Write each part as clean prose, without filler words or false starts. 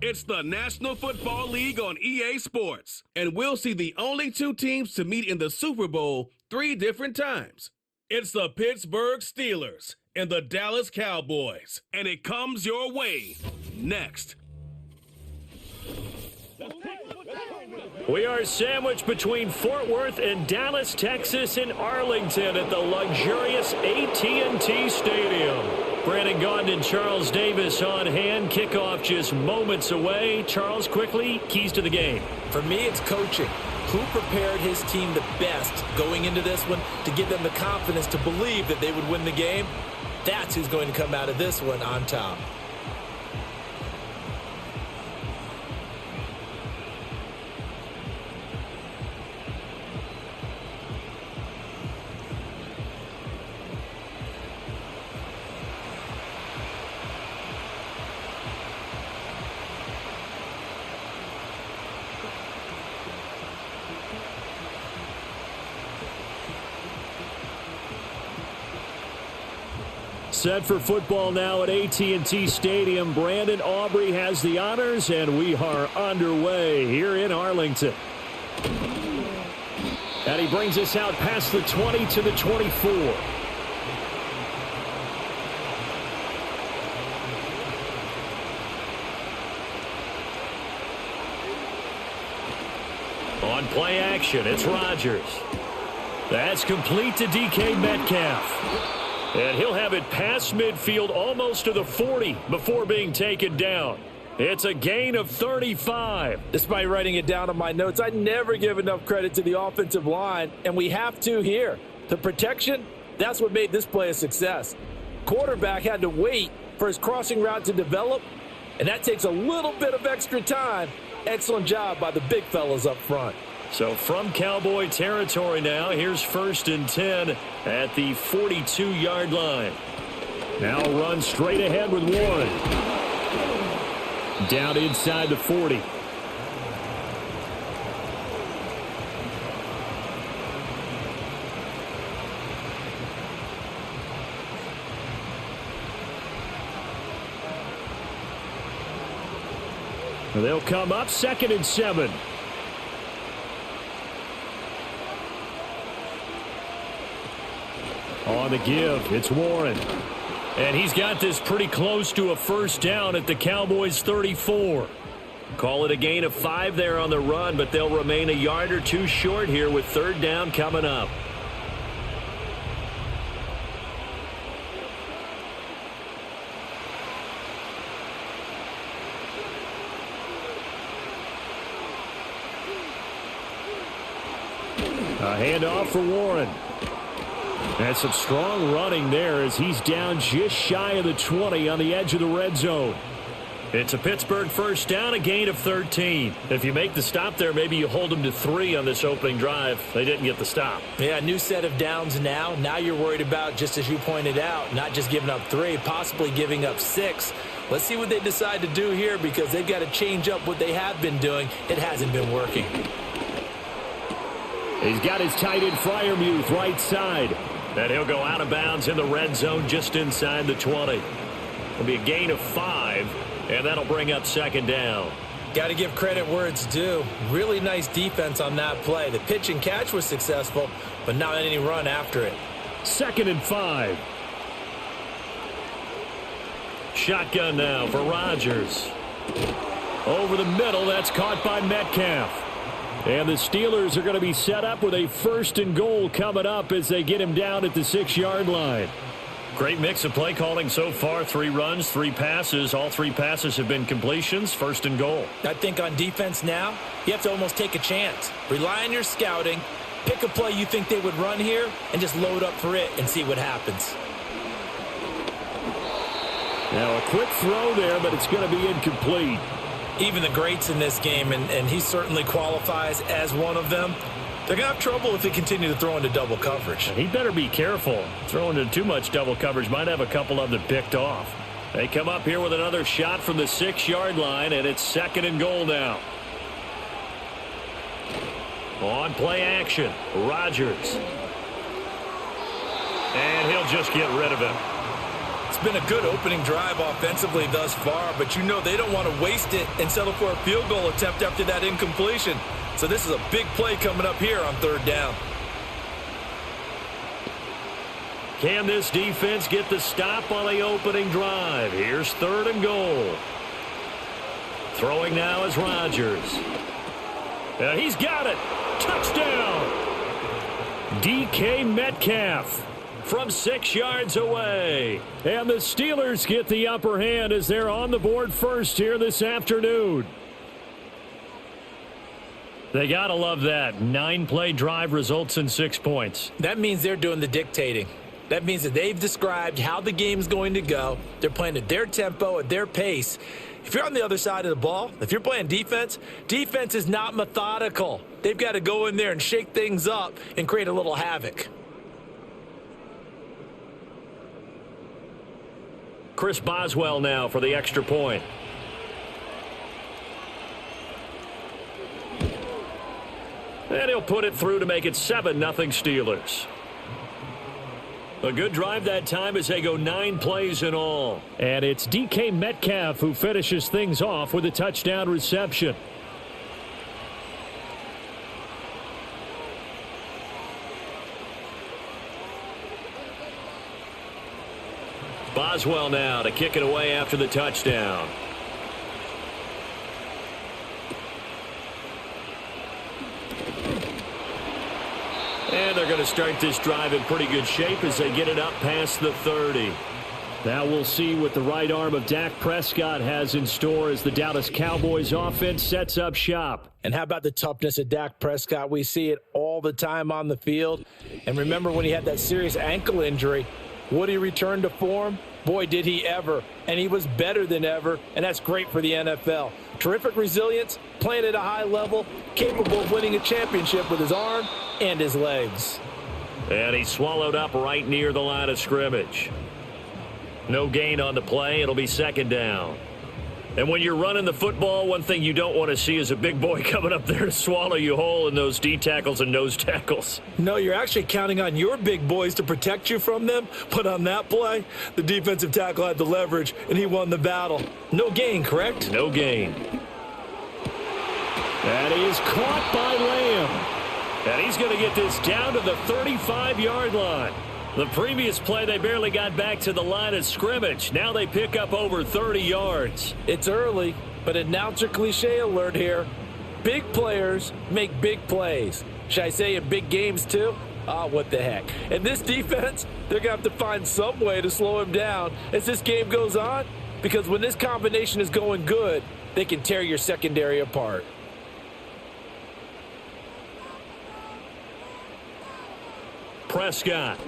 It's the National Football League on EA Sports, and we'll see the only two teams to meet in the Super Bowl 3 different times. It's the Pittsburgh Steelers and the Dallas Cowboys, and it comes your way next. We are sandwiched between Fort Worth and Dallas, Texas, and Arlington at the luxurious AT&T Stadium. Brandon Gaudin and Charles Davis on hand. Kickoff just moments away. Charles, quickly, keys to the game. For me, it's coaching. Who prepared his team the best going into this one to give them the confidence to believe that they would win the game? That's who's going to come out of this one on top. Set for football now at AT&T Stadium. Brandon Aubrey has the honors, and we are underway here in Arlington. And he brings us out past the 20 to the 24. On play action, it's Rodgers. That's complete to DK Metcalf. And he'll have it past midfield almost to the 40 before being taken down. It's a gain of 35. Despite writing it down on my notes, I never give enough credit to the offensive line, and we have to here. The protection, that's what made this play a success. Quarterback had to wait for his crossing route to develop, and that takes a little bit of extra time. Excellent job by the big fellas up front. So from Cowboy territory now, here's 1st and 10 at the 42-yard line. Now run straight ahead with Warren. Down inside the 40. They'll come up 2nd and 7. On the give, it's Warren. And he's got this pretty close to a first down at the Cowboys' 34. Call it a gain of 5 there on the run, but they'll remain a yard or two short here with 3rd down coming up. A handoff for Warren. That's some strong running there as he's down just shy of the 20 on the edge of the red zone. It's a Pittsburgh first down, a gain of 13. If you make the stop there, maybe you hold them to 3 on this opening drive. They didn't get the stop. Yeah, new set of downs now. Now you're worried about, just as you pointed out, not just giving up 3, possibly giving up 6. Let's see what they decide to do here because they've got to change up what they have been doing. It hasn't been working. He's got his tight end Freiermuth right side. And he'll go out of bounds in the red zone just inside the 20. It'll be a gain of 5, and that'll bring up 2nd down. Got to give credit where it's due. Really nice defense on that play. The pitch and catch was successful, but not any run after it. 2nd and 5. Shotgun now for Rodgers. Over the middle, that's caught by Metcalf. And the Steelers are going to be set up with a 1st and goal coming up as they get him down at the 6-yard line. Great mix of play calling so far. 3 runs, 3 passes. All 3 passes have been completions. 1st and goal. I think on defense now, you have to almost take a chance. Rely on your scouting. Pick a play you think they would run here and just load up for it and see what happens. Now a quick throw there, but it's going to be incomplete. Even the greats in this game, and he certainly qualifies as one of them, they're going to have trouble if they continue to throw into double coverage. He better be careful. Throwing into too much double coverage might have a couple of them picked off. They come up here with another shot from the 6-yard line, and it's 2nd and goal now. On play action, Rodgers. And he'll just get rid of him. It's been a good opening drive offensively thus far, but you know they don't want to waste it and settle for a field goal attempt after that incompletion. So this is a big play coming up here on third down. Can this defense get the stop on the opening drive? Here's third and goal. Throwing now is Rodgers. And he's got it. Touchdown. DK Metcalf from 6 yards away. And the Steelers get the upper hand as they're on the board first here this afternoon. They got to love that. 9-play drive results in 6 points. That means they're doing the dictating. That means that they've described how the game's going to go. They're playing at their tempo, at their pace. If you're on the other side of the ball, if you're playing defense, defense is not methodical. They've got to go in there and shake things up and create a little havoc. Chris Boswell now for the extra point. And he'll put it through to make it 7-0 Steelers. A good drive that time as they go 9 plays in all. And it's DK Metcalf who finishes things off with a touchdown reception. Boswell now to kick it away after the touchdown. And they're going to start this drive in pretty good shape as they get it up past the 30. Now we'll see what the right arm of Dak Prescott has in store as the Dallas Cowboys offense sets up shop. And how about the toughness of Dak Prescott? We see it all the time on the field. And remember when he had that serious ankle injury, would he return to form? Boy, did he ever. And he was better than ever, and that's great for the NFL. Terrific resilience, playing at a high level, capable of winning a championship with his arm and his legs. And he's swallowed up right near the line of scrimmage. No gain on the play. It'll be second down. And when you're running the football, one thing you don't want to see is a big boy coming up there to swallow you whole in those D tackles and nose tackles. No, you're actually counting on your big boys to protect you from them. But on that play, the defensive tackle had the leverage, and he won the battle. No gain, correct? No gain. And he is caught by Lamb. And he's going to get this down to the 35-yard line. The previous play, they barely got back to the line of scrimmage. Now they pick up over 30 yards. It's early, but announcer cliche alert here. Big players make big plays. Should I say in big games too? What the heck. And this defense, they're going to have to find some way to slow him down as this game goes on. Because when this combination is going good, they can tear your secondary apart. Prescott.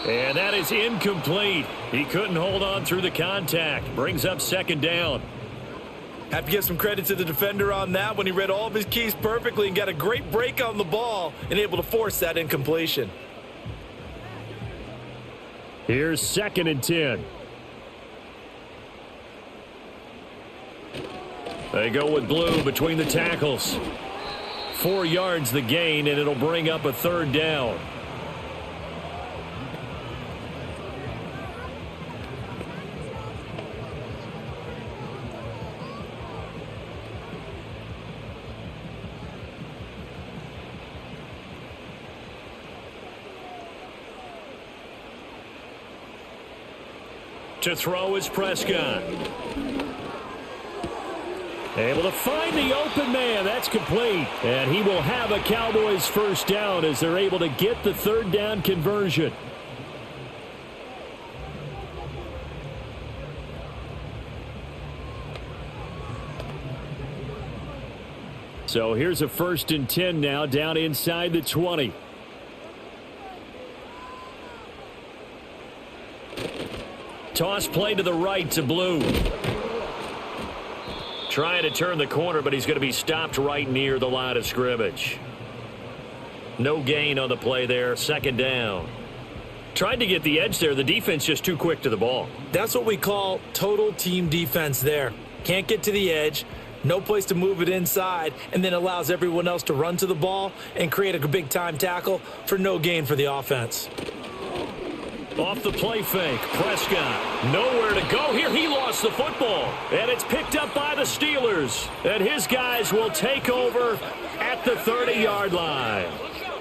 And that is incomplete. He couldn't hold on through the contact. Brings up second down. Have to give some credit to the defender on that when he read all of his keys perfectly and got a great break on the ball and able to force that incompletion. Here's 2nd and 10. They go with blue between the tackles. 4 yards the gain, and it'll bring up a third down. To throw is Prescott. Able to find the open man. That's complete. And he will have a Cowboys first down as they're able to get the third down conversion. So here's a 1st and 10 now down inside the 20. Toss play to the right to Blue. Trying to turn the corner, but he's going to be stopped right near the line of scrimmage. No gain on the play there. Second down. Tried to get the edge there. The defense just too quick to the ball. That's what we call total team defense there. Can't get to the edge. No place to move it inside, and then allows everyone else to run to the ball and create a big-time tackle for no gain for the offense. Off the play fake, Prescott nowhere to go here. He lost the football, and it's picked up by the Steelers. And his guys will take over at the 30-yard line.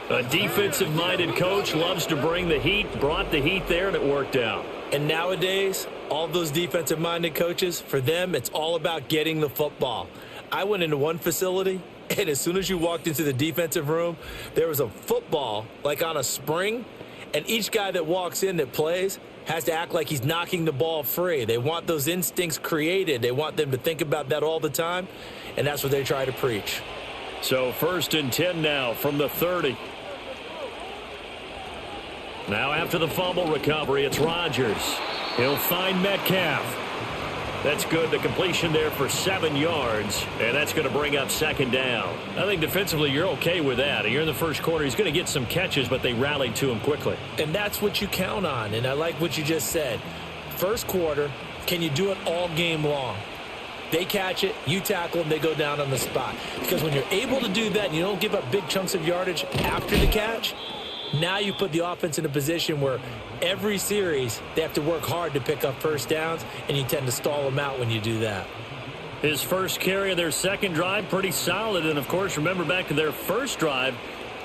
A defensive-minded coach loves to bring the heat, brought the heat there, and it worked out. And nowadays, all those defensive-minded coaches, for them, it's all about getting the football. I went into one facility, and as soon as you walked into the defensive room, there was a football, like on a spring, and each guy that walks in that plays has to act like he's knocking the ball free. They want those instincts created. They want them to think about that all the time, and that's what they try to preach. So 1st and 10 now from the 30. Now after the fumble recovery, it's Rodgers. He'll find Metcalf. That's good. The completion there for 7 yards, and that's going to bring up 2nd down. I think defensively you're okay with that. You're in the first quarter. He's going to get some catches, but they rallied to him quickly. And that's what you count on, and I like what you just said. First quarter, can you do it all game long? They catch it, you tackle them, they go down on the spot. Because when you're able to do that and you don't give up big chunks of yardage after the catch, now you put the offense in a position where every series they have to work hard to pick up first downs, and you tend to stall them out when you do that. His first carry of their second drive, pretty solid. And, of course, remember back to their first drive,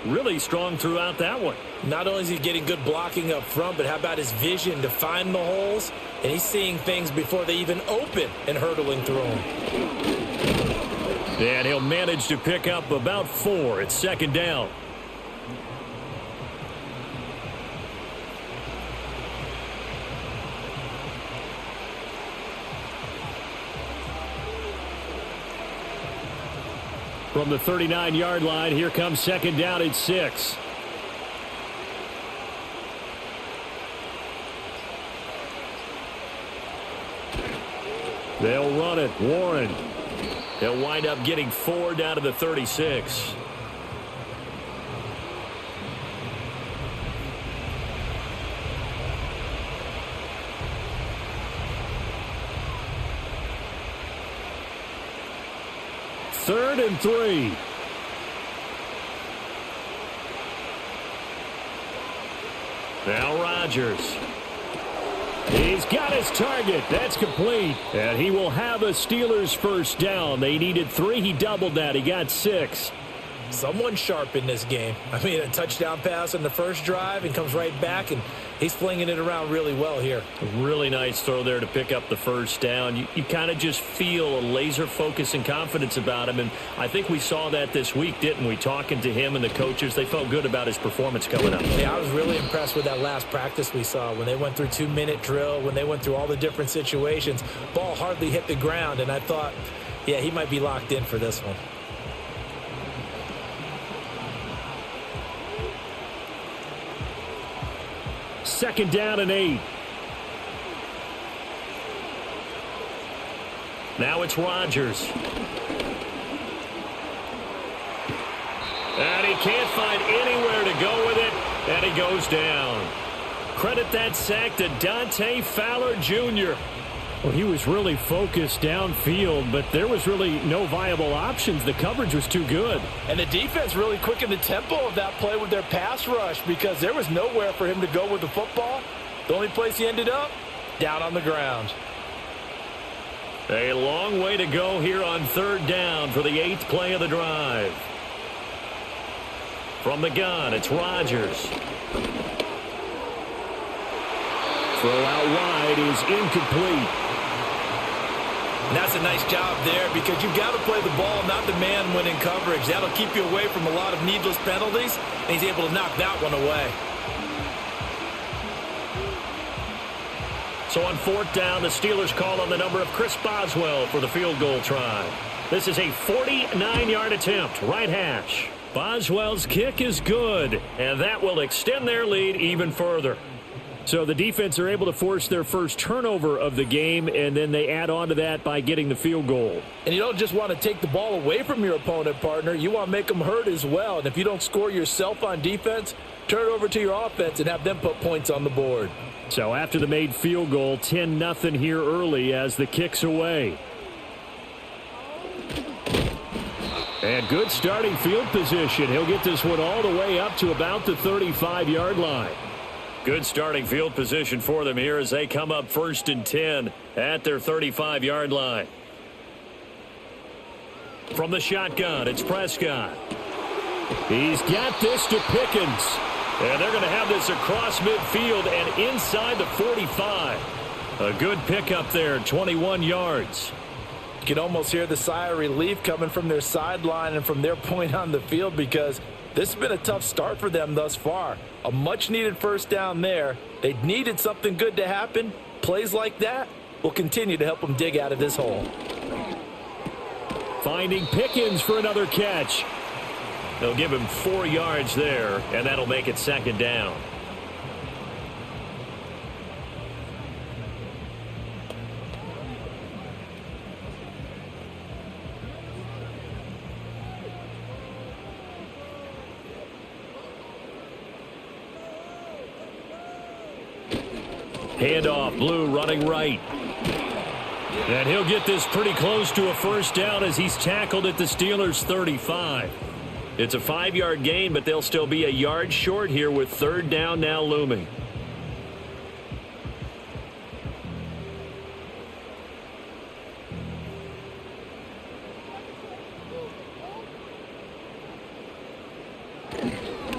really strong throughout that one. Not only is he getting good blocking up front, but how about his vision to find the holes? And he's seeing things before they even open and hurdling through them. And he'll manage to pick up about 4 at 2nd down. From the 39-yard line, here comes 2nd down at 6. They'll run it. Warren. They'll wind up getting 4 down to the 36. Third and 3. Now Rodgers. He's got his target. That's complete. And he will have a Steelers first down. They needed 3. He doubled that. He got 6. Someone sharp in this game. I mean, a touchdown pass on the first drive and comes right back, and he's flinging it around really well here. A really nice throw there to pick up the first down. You kind of just feel a laser focus and confidence about him, and I think we saw that this week, didn't we? Talking to him and the coaches, they felt good about his performance coming up. Yeah, I was really impressed with that last practice we saw when they went through 2-minute drill, when they went through all the different situations. Ball hardly hit the ground, and I thought, yeah, he might be locked in for this one. Second down and 8. Now it's Rodgers. And he can't find anywhere to go with it, and he goes down. Credit that sack to Dante Fowler Jr. Well, he was really focused downfield, but there was really no viable options. The coverage was too good. And the defense really quickened the tempo of that play with their pass rush because there was nowhere for him to go with the football. The only place he ended up, down on the ground. A long way to go here on 3rd down for the 8th play of the drive. From the gun, it's Rodgers. Throw out wide is incomplete. And that's a nice job there because you've got to play the ball, not the man when in coverage. That'll keep you away from a lot of needless penalties, and he's able to knock that one away. So on 4th down, the Steelers call on the number of Chris Boswell for the field goal try. This is a 49-yard attempt, right hash. Boswell's kick is good, and that will extend their lead even further. So the defense are able to force their first turnover of the game, and then they add on to that by getting the field goal. And you don't just want to take the ball away from your opponent, partner. You want to make them hurt as well. And if you don't score yourself on defense, turn it over to your offense and have them put points on the board. So after the made field goal, 10-0 here early as the kick's away. And good starting field position. He'll get this one all the way up to about the 35-yard line. Good starting field position for them here as they come up 1st and 10 at their 35-yard line. From the shotgun, it's Prescott. He's got this to Pickens. And they're going to have this across midfield and inside the 45. A good pickup there, 21 yards. You can almost hear the sigh of relief coming from their sideline and from their point on the field because this has been a tough start for them thus far. A much-needed first down there. They needed something good to happen. Plays like that will continue to help them dig out of this hole. Finding Pickens for another catch. They'll give him 4 yards there, and that'll make it 2nd down. Handoff, Blue running right. And he'll get this pretty close to a first down as he's tackled at the Steelers' 35. It's a 5-yard gain, but they'll still be a yard short here with 3rd down now looming.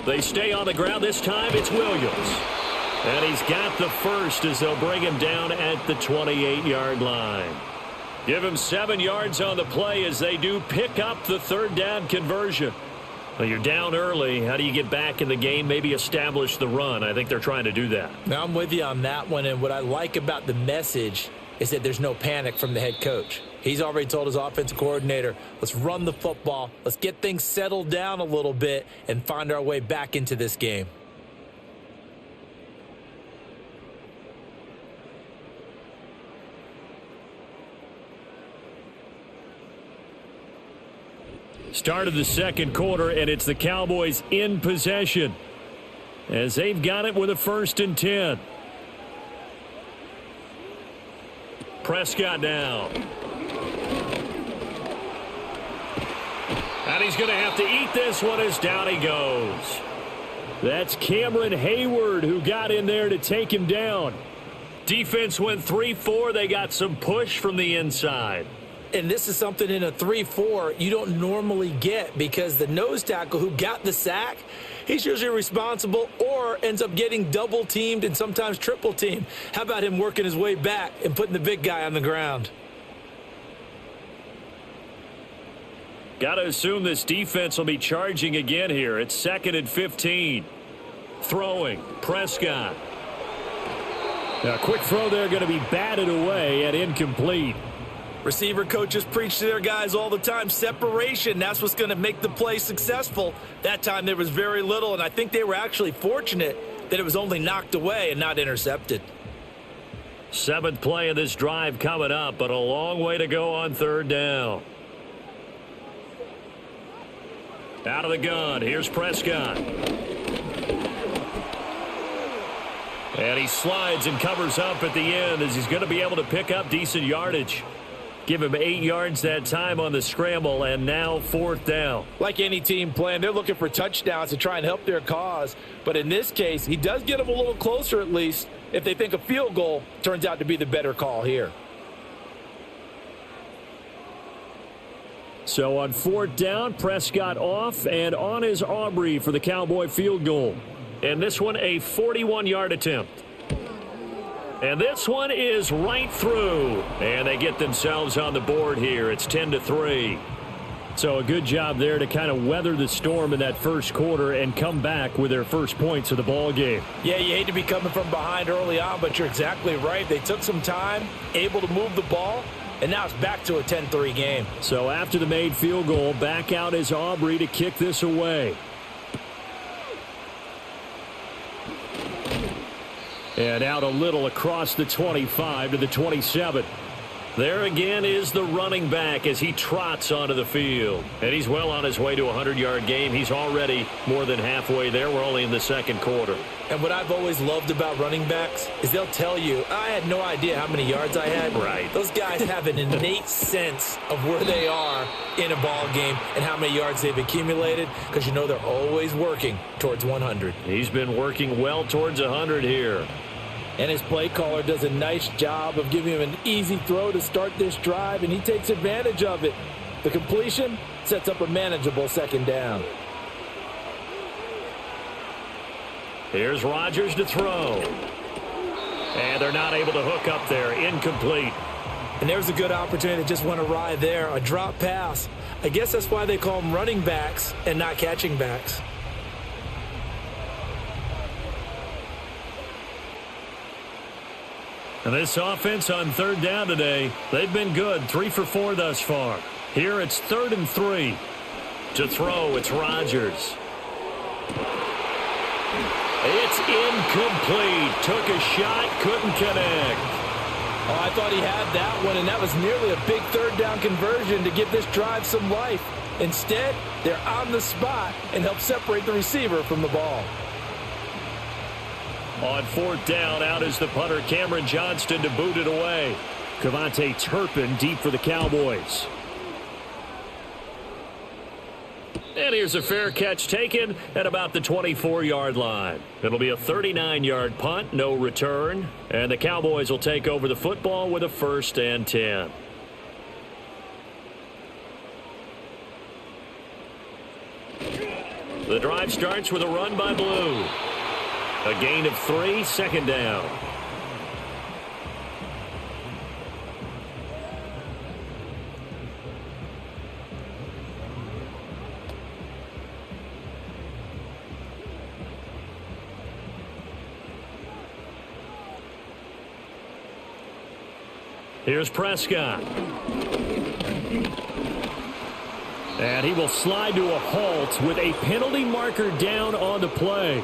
They stay on the ground. This time it's Williams. And he's got the first as they'll bring him down at the 28-yard line. Give him 7 yards on the play as they do pick up the 3rd down conversion. Well, you're down early. How do you get back in the game? Maybe establish the run. I think they're trying to do that. Now, I'm with you on that one, and what I like about the message is that there's no panic from the head coach. He's already told his offensive coordinator, let's run the football, let's get things settled down a little bit and find our way back into this game. Start of the 2nd quarter, and it's the Cowboys in possession as they've got it with a 1st and 10. Prescott now. And he's going to have to eat this one as down he goes. That's Cameron Hayward who got in there to take him down. Defense went 3-4. They got some push from the inside. And this is something in a 3-4 you don't normally get because the nose tackle who got the sack, he's usually responsible or ends up getting double-teamed and sometimes triple-teamed. How about him working his way back and putting the big guy on the ground? Got to assume this defense will be charging again here. It's 2nd and 15. Throwing, Prescott. Now, a quick throw there going to be batted away and incomplete. Receiver coaches preach to their guys all the time. Separation, that's what's going to make the play successful. That time there was very little, and I think they were actually fortunate that it was only knocked away and not intercepted. 7th play of this drive coming up, but a long way to go on 3rd down. Out of the gun, here's Prescott. And he slides and covers up at the end as he's going to be able to pick up decent yardage. Give him 8 yards that time on the scramble, and now 4th down. Like any team playing, they're looking for touchdowns to try and help their cause. But in this case, he does get them a little closer at least if they think a field goal turns out to be the better call here. So on 4th down, Prescott off, and on is Aubrey for the Cowboy field goal. And this one a 41-yard attempt. And this one is right through. And they get themselves on the board here. It's 10-3. So a good job there to kind of weather the storm in that first quarter and come back with their first points of the ball game. Yeah, you hate to be coming from behind early on, but you're exactly right. They took some time, able to move the ball, and now it's back to a 10-3 game. So after the made field goal, back out is Aubrey to kick this away. And out a little across the 25 to the 27. There again is the running back as he trots onto the field. And he's well on his way to a 100-yard game. He's already more than halfway there. We're only in the second quarter. And what I've always loved about running backs is they'll tell you, I had no idea how many yards I had. Right. Those guys have an innate sense of where they are in a ball game and how many yards they've accumulated, because you know they're always working towards 100. He's been working well towards 100 here. And his play caller does a nice job of giving him an easy throw to start this drive, and he takes advantage of it. The completion sets up a manageable second down. Here's Rodgers to throw. And they're not able to hook up there. Incomplete. And there's a good opportunity that just went awry there, a drop pass. I guess that's why they call them running backs and not catching backs. And this offense on third down today, they've been good. 3 for 4 thus far. Here it's 3rd and 3. To throw, it's Rodgers. It's incomplete. Took a shot, couldn't connect. Oh, I thought he had that one, and that was nearly a big third down conversion to give this drive some life. Instead, they're on the spot and help separate the receiver from the ball. On 4th down, out is the punter, Cameron Johnston, to boot it away. Cavante Turpin deep for the Cowboys. And here's a fair catch taken at about the 24-yard line. It'll be a 39-yard punt, no return. And the Cowboys will take over the football with a 1st and 10. The drive starts with a run by Blue. A gain of 3, 2nd down. Here's Prescott. And he will slide to a halt with a penalty marker down on the play.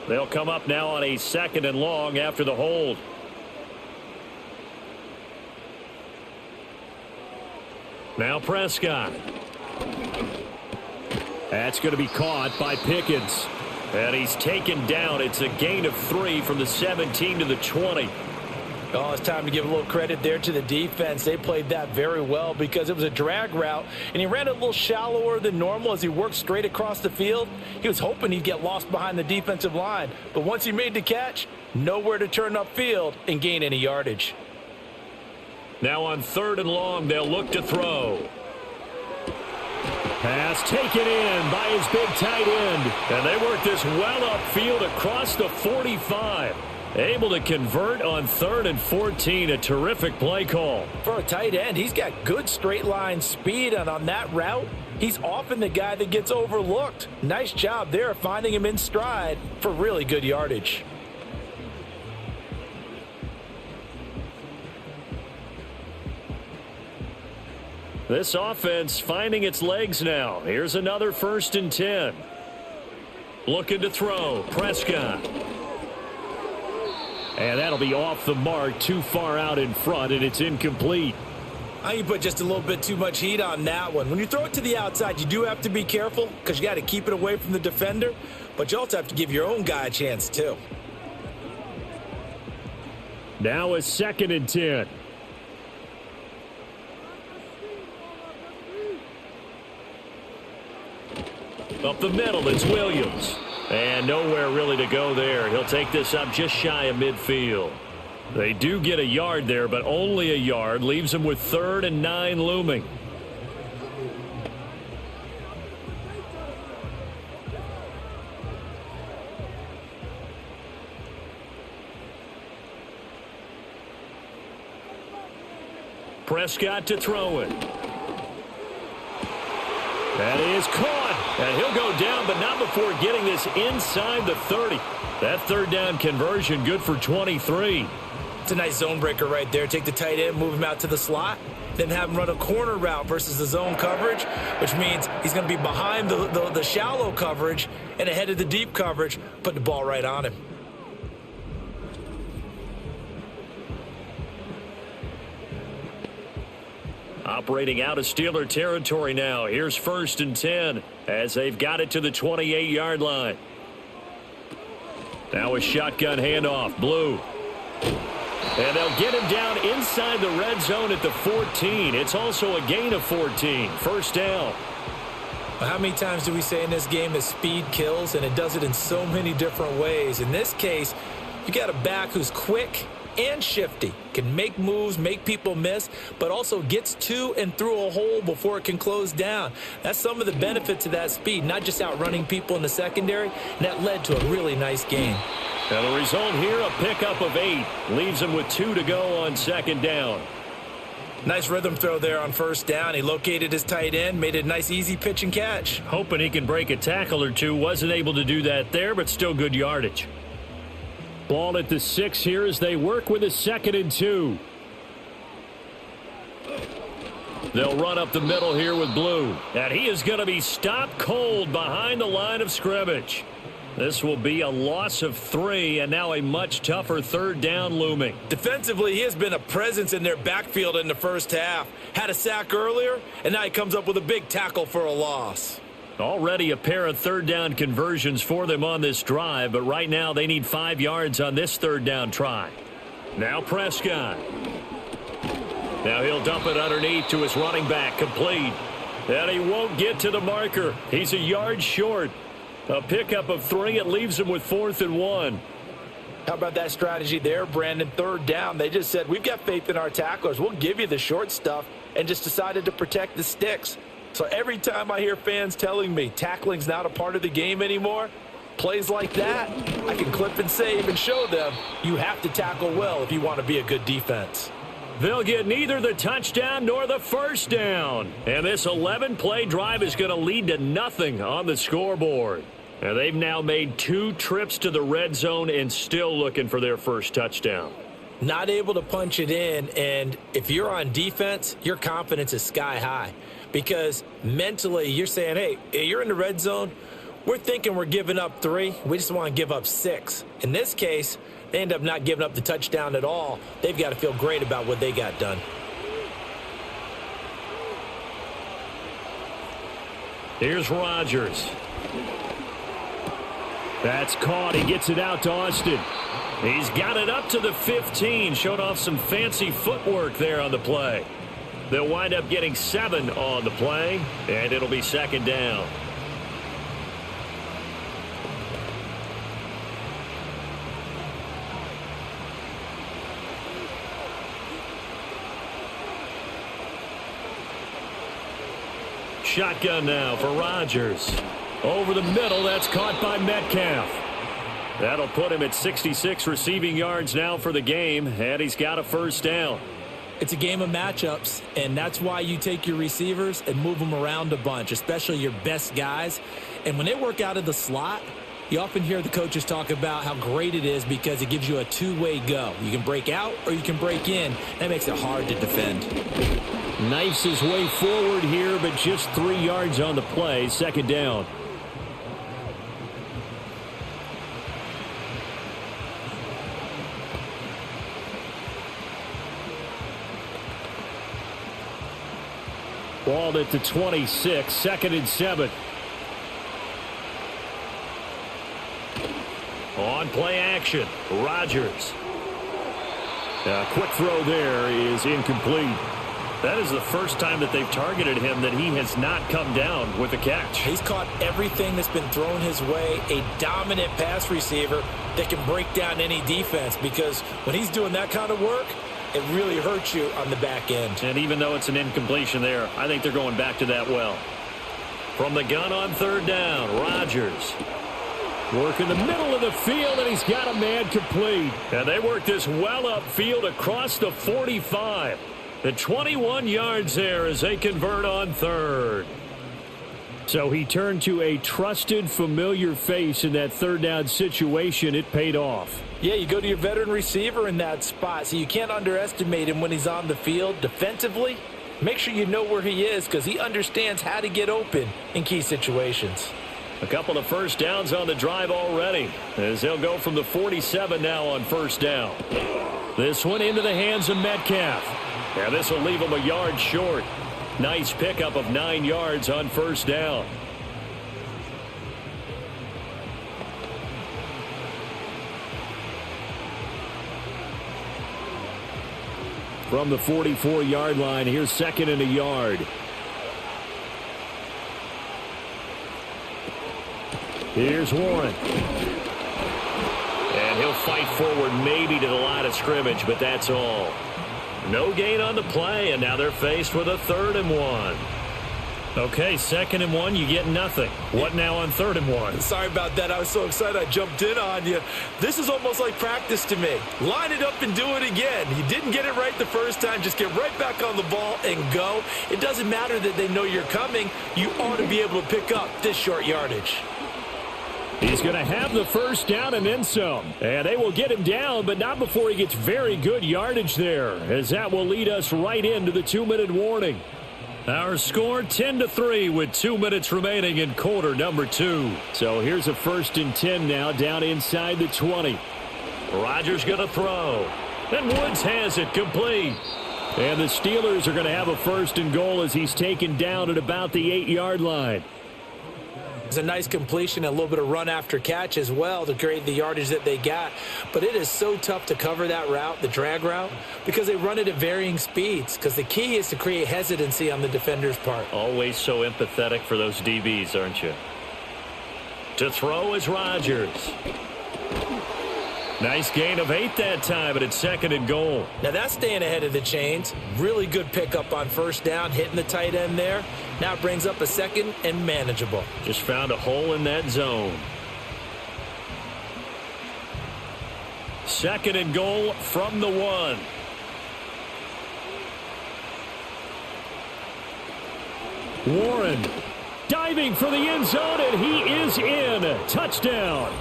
They'll come up now on a 2nd and long after the hold. Now Prescott. That's going to be caught by Pickens. And he's taken down. It's a gain of 3 from the 17 to the 20. Oh, it's time to give a little credit there to the defense. They played that very well because it was a drag route, and he ran a little shallower than normal as he worked straight across the field. He was hoping he'd get lost behind the defensive line, but once he made the catch, nowhere to turn upfield and gain any yardage. Now on 3rd and long, they'll look to throw. Pass taken in by his big tight end, and they work this well upfield across the 45. Able to convert on 3rd and 14. A terrific play call. For a tight end, he's got good straight line speed, and on that route, he's often the guy that gets overlooked. Nice job there finding him in stride for really good yardage. This offense finding its legs now. Here's another 1st and 10. Looking to throw. Prescott. And that'll be off the mark, too far out in front, and it's incomplete. I put just a little bit too much heat on that one. When you throw it to the outside, you do have to be careful because you got to keep it away from the defender, but you also have to give your own guy a chance too. Now a 2nd and 10. Up the middle, it's Williams. And nowhere really to go there. He'll take this up just shy of midfield. They do get a yard there, but only a yard. Leaves them with 3rd and 9 looming. Prescott to throw it. That is caught. And he'll go down, but not before getting this inside the 30. That 3rd down conversion good for 23. It's a nice zone breaker right there. Take the tight end, move him out to the slot, then have him run a corner route versus the zone coverage, which means he's going to be behind the shallow coverage and ahead of the deep coverage, put the ball right on him. Operating out of Steeler territory now. Here's 1st and 10 as they've got it to the 28-yard line. Now a shotgun handoff. Blue. And they'll get him down inside the red zone at the 14. It's also a gain of 14. First down. Well, how many times do we say in this game that speed kills, and it does it in so many different ways? In this case, you got a back who's quick and shifty, can make moves, make people miss, but also gets to and through a hole before it can close down. That's some of the benefits of that speed, not just outrunning people in the secondary, and that led to a really nice game. And the result here, a pickup of 8. Leaves him with 2 to go on 2nd down. Nice rhythm throw there on 1st down. He located his tight end, made a nice easy pitch and catch. Hoping he can break a tackle or two. Wasn't able to do that there, but still good yardage. Ball at the 6 here as they work with a 2nd and 2. They'll run up the middle here with Blue. And he is going to be stopped cold behind the line of scrimmage. This will be a loss of 3, and now a much tougher 3rd down looming. Defensively, he has been a presence in their backfield in the first half. Had a sack earlier, and now he comes up with a big tackle for a loss. Already a pair of 3rd down conversions for them on this drive, but right now they need 5 yards on this 3rd down try. Now Prescott. Now he'll dump it underneath to his running back, complete. And he won't get to the marker. He's a yard short. A pickup of 3. It leaves him with 4th and 1. How about that strategy there, Brandon? 3rd down. They just said, we've got faith in our tacklers. We'll give you the short stuff, and just decided to protect the sticks. So every time I hear fans telling me tackling's not a part of the game anymore, plays like that, I can clip and save and show them you have to tackle well if you want to be a good defense. They'll get neither the touchdown nor the 1st down. And this 11-play drive is going to lead to nothing on the scoreboard. And they've now made 2 trips to the red zone and still looking for their 1st touchdown. Not able to punch it in, and if you're on defense, your confidence is sky high. Because mentally, you're saying, hey, you're in the red zone. We're thinking we're giving up 3. We just want to give up 6. In this case, they end up not giving up the touchdown at all. They've got to feel great about what they got done. Here's Rodgers. That's caught. He gets it out to Austin. He's got it up to the 15. Showed off some fancy footwork there on the play. They'll wind up getting 7 on the play, and it'll be 2nd down. Shotgun now for Rodgers. Over the middle, that's caught by Metcalf. That'll put him at 66 receiving yards now for the game, and he's got a 1st down. It's a game of matchups, and that's why you take your receivers and move them around a bunch, especially your best guys. And when they work out of the slot, you often hear the coaches talk about how great it is because it gives you a 2-way go. You can break out or you can break in. That makes it hard to defend. Knifes his way forward here, but just 3 yards on the play. 2nd down. Ball at the 26, 2nd and 7. On play action, Rodgers. A quick throw there is incomplete. That is the first time that they've targeted him that he has not come down with a catch. He's caught everything that's been thrown his way. A dominant pass receiver that can break down any defense, because when he's doing that kind of work, it really hurts you on the back end. And even though it's an incompletion there, I think they're going back to that well. From the gun on 3rd down, Rodgers. Work in the middle of the field, and he's got a man complete. And they work this well upfield across the 45. The 21 yards there as they convert on 3rd. So he turned to a trusted, familiar face in that 3rd down situation. It paid off. Yeah, you go to your veteran receiver in that spot, so you can't underestimate him when he's on the field. Defensively, Make sure you know where he is because he understands how to get open in key situations. A couple of first downs on the drive already as they'll go from the 47 now on first down. This one into the hands of Metcalf. Yeah, this will leave him a yard short. Nice pickup of 9 yards on first down. From the 44-yard line, here's second and a yard. Here's Warren. And he'll fight forward maybe to the line of scrimmage, but that's all. No gain on the play, and now they're faced with a 3rd and 1. Okay, 2nd and 1, you get nothing. What now on 3rd and 1? Sorry about that. I was so excited I jumped in on you. This is almost like practice to me. Line it up and do it again. You didn't get it right the first time. Just get right back on the ball and go. It doesn't matter that they know you're coming. You ought to be able to pick up this short yardage. He's going to have the first down and then some. And they will get him down, but not before he gets very good yardage there, as that will lead us right into the 2-minute warning. Our score 10-3 with 2 minutes remaining in quarter number 2. So here's a 1st and 10 now down inside the 20. Rodgers going to throw. And Woods has it complete. And the Steelers are going to have a 1st and goal as he's taken down at about the 8-yard line. It's a nice completion, a little bit of run after catch as well to create the yardage that they got. But it is so tough to cover that route, the drag route, because they run it at varying speeds. Because the key is to create hesitancy on the defender's part. Always so empathetic for those DBs, aren't you? To throw is Rodgers. Nice gain of 8 that time, but it's 2nd and goal. Now that's staying ahead of the chains. Really good pickup on first down, hitting the tight end there. Now it brings up a 2nd and manageable. Just found a hole in that zone. 2nd and goal from the 1. Warren diving for the end zone, and he is in. Touchdown.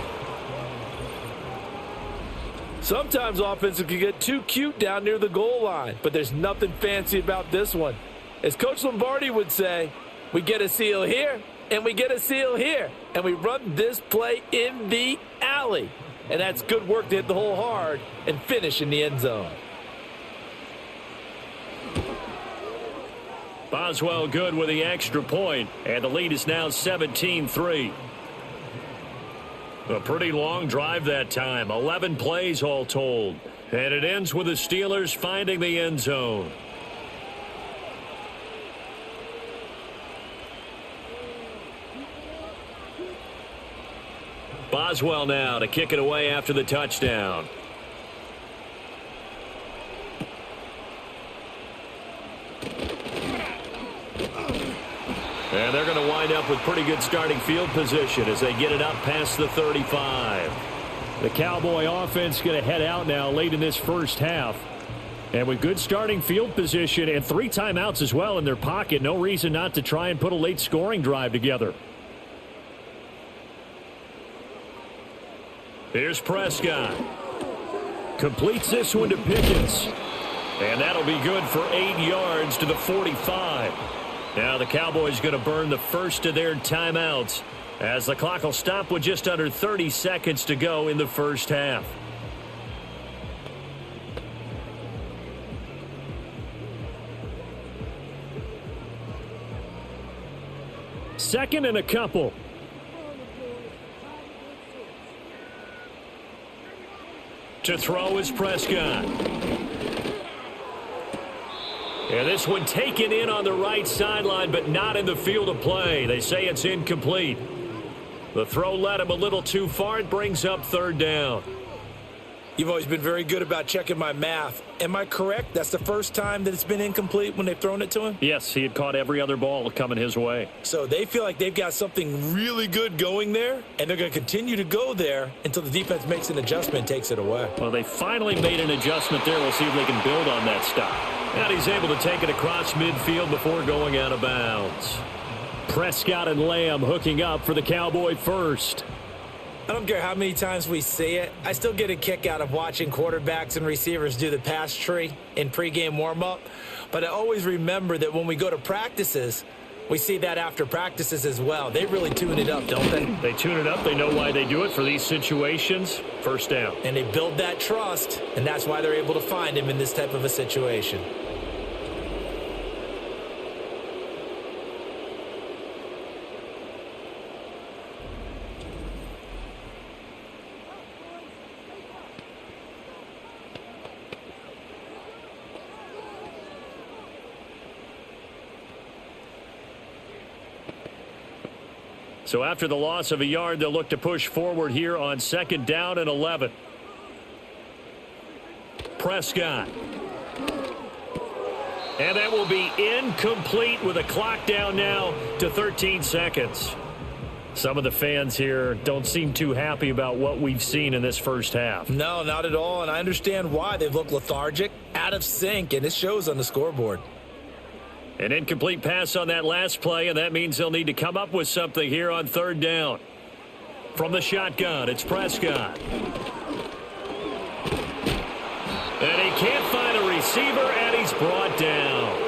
Sometimes offenses can get too cute down near the goal line, but there's nothing fancy about this one. As Coach Lombardi would say, we get a seal here, and we get a seal here, and we run this play in the alley. And that's good work to hit the hole hard and finish in the end zone. Boswell good with the extra point, and the lead is now 17-3. A pretty long drive that time, 11 plays all told. And it ends with the Steelers finding the end zone. Boswell now to kick it away after the touchdown. And they're going to wind up with pretty good starting field position as they get it up past the 35. The Cowboy offense going to head out now late in this first half. And with good starting field position and 3 timeouts as well in their pocket, no reason not to try and put a late scoring drive together. Here's Prescott. Completes this one to Pickens. And that'll be good for 8 yards to the 45. Now the Cowboys going to burn the first of their timeouts as the clock will stop with just under 30 seconds to go in the first half. Second and a couple. To throw is Prescott. And this one taken in on the right sideline, but not in the field of play. They say it's incomplete. The throw led him a little too far. It brings up 3rd down. You've always been very good about checking my math. Am I correct? That's the first time that it's been incomplete when they've thrown it to him? Yes, he had caught every other ball coming his way. So they feel like they've got something really good going there, and they're going to continue to go there until the defense makes an adjustment and takes it away. Well, they finally made an adjustment there. We'll see if they can build on that stop. And he's able to take it across midfield before going out of bounds. Prescott and Lamb hooking up for the Cowboy first. I don't care how many times we see it. I still get a kick out of watching quarterbacks and receivers do the pass tree in pregame warm-up. But I always remember that when we go to practices, we see that after practices as well. They really tune it up, don't they? They tune it up. They know why they do it for these situations. First down. And they build that trust, and that's why they're able to find him in this type of a situation. So after the loss of a yard, they'll look to push forward here on 2nd down and 11. Prescott. And that will be incomplete with a clock down now to 13 seconds. Some of the fans here don't seem too happy about what we've seen in this first half. No, not at all, and I understand why. They look lethargic, out of sync, and it shows on the scoreboard. An incomplete pass on that last play, and that means they'll need to come up with something here on 3rd down. From the shotgun, it's Prescott. And he can't find a receiver, and he's brought down.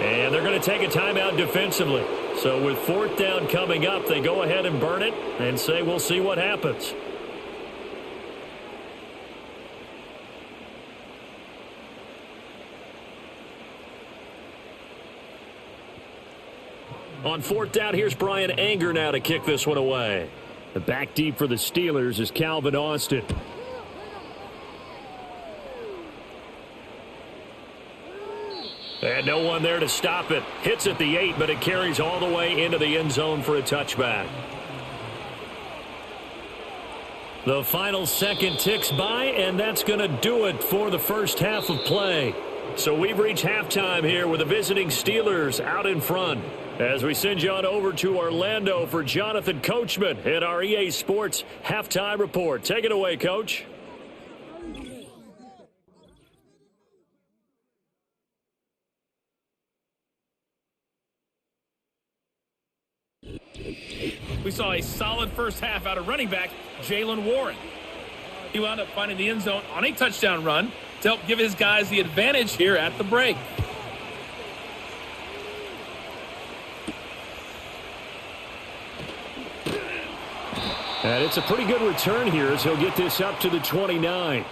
And they're going to take a timeout defensively. So with 4th down coming up, they go ahead and burn it and say we'll see what happens. On 4th down, here's Brian Anger now to kick this one away. The back deep for the Steelers is Calvin Austin. And no one there to stop it. Hits at the 8, but it carries all the way into the end zone for a touchback. The final second ticks by, and that's going to do it for the first half of play. So we've reached halftime here with the visiting Steelers out in front. As we send you on over to Orlando for Jonathan Coachman in our EA Sports Halftime Report. Take it away, Coach. We saw a solid first half out of running back Jaylen Warren. He wound up finding the end zone on a touchdown run to help give his guys the advantage here at the break. And it's a pretty good return here as he'll get this up to the 29.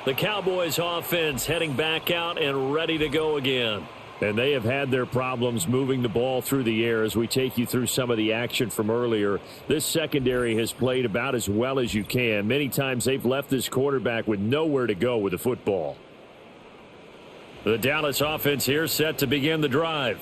The Cowboys offense heading back out and ready to go again. And they have had their problems moving the ball through the air as we take you through some of the action from earlier. This secondary has played about as well as you can. Many times they've left this quarterback with nowhere to go with the football. The Dallas offense here set to begin the drive.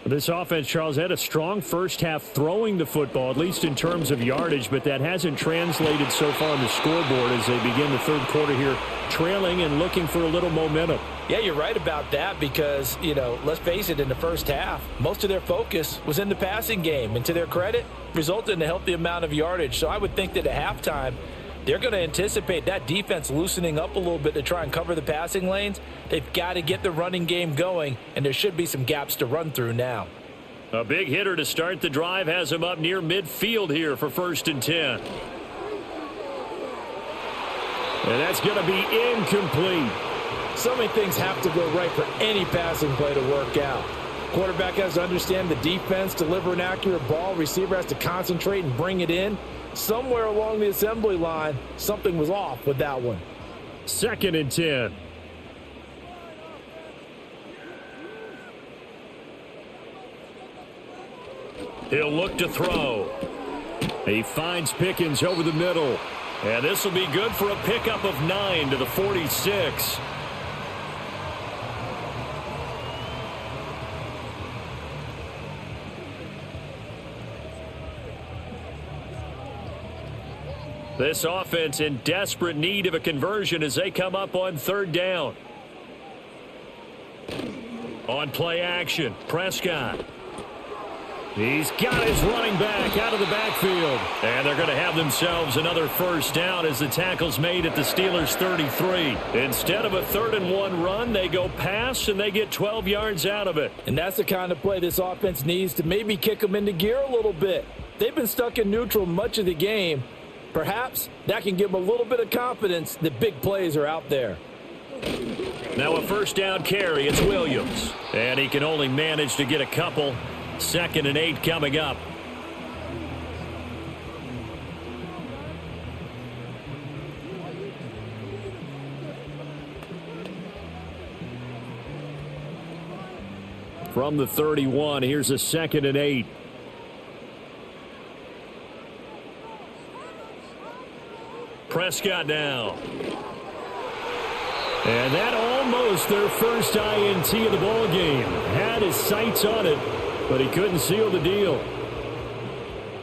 This offense, Charles, had a strong first half throwing the football, at least in terms of yardage, but that hasn't translated so far on the scoreboard as they begin the third quarter here, trailing and looking for a little momentum. Yeah, you're right about that because, let's face it, in the first half, most of their focus was in the passing game, and to their credit, resulted in a healthy amount of yardage. So I would think that at halftime, they're going to anticipate that defense loosening up a little bit to try and cover the passing lanes. They've got to get the running game going, and there should be some gaps to run through now. A big hitter to start the drive has him up near midfield here for 1st and 10. And that's going to be incomplete. So many things have to go right for any passing play to work out. Quarterback has to understand the defense, deliver an accurate ball. Receiver has to concentrate and bring it in. Somewhere along the assembly line, something was off with that one. 2nd and 10. He'll look to throw. He finds Pickens over the middle. And this will be good for a pickup of 9 to the 46. This offense in desperate need of a conversion as they come up on 3rd down. On play action, Prescott. He's got his running back out of the backfield. And they're going to have themselves another first down as the tackle's made at the Steelers' 33. Instead of a 3rd and 1 run, they go pass and they get 12 yards out of it. And that's the kind of play this offense needs to maybe kick them into gear a little bit. They've been stuck in neutral much of the game. Perhaps that can give them a little bit of confidence that big plays are out there. Now a first down carry. It's Williams. And he can only manage to get a couple. 2nd and 8 coming up. From the 31, here's a 2nd and 8. Prescott now. And that almost their first INT of the ball game. Had his sights on it, but he couldn't seal the deal.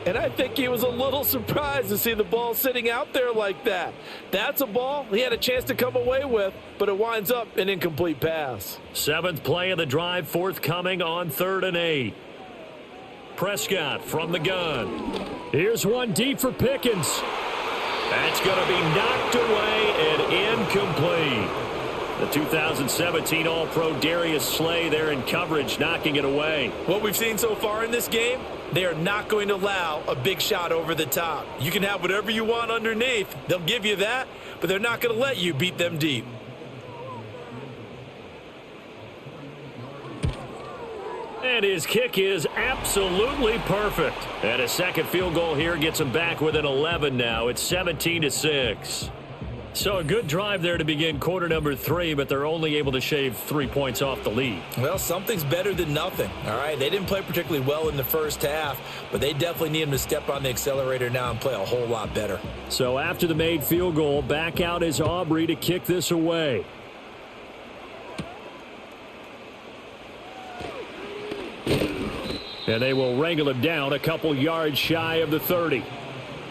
And I think he was a little surprised to see the ball sitting out there like that. That's a ball he had a chance to come away with, but it winds up an incomplete pass. 7th play of the drive, forthcoming on 3rd and 8. Prescott from the gun. Here's one deep for Pickens. That's going to be knocked away and incomplete. The 2017 All-Pro Darius Slay there in coverage, knocking it away. What we've seen so far in this game, they are not going to allow a big shot over the top. You can have whatever you want underneath. They'll give you that, but they're not going to let you beat them deep. And his kick is absolutely perfect. And a second field goal here gets him back within 11 now. It's 17-6. So a good drive there to begin quarter number 3, but they're only able to shave 3 points off the lead. Well, something's better than nothing, all right? They didn't play particularly well in the first half, but they definitely need him to step on the accelerator now and play a whole lot better. So after the made field goal, back out is Aubrey to kick this away. And they will wrangle him down a couple yards shy of the 30.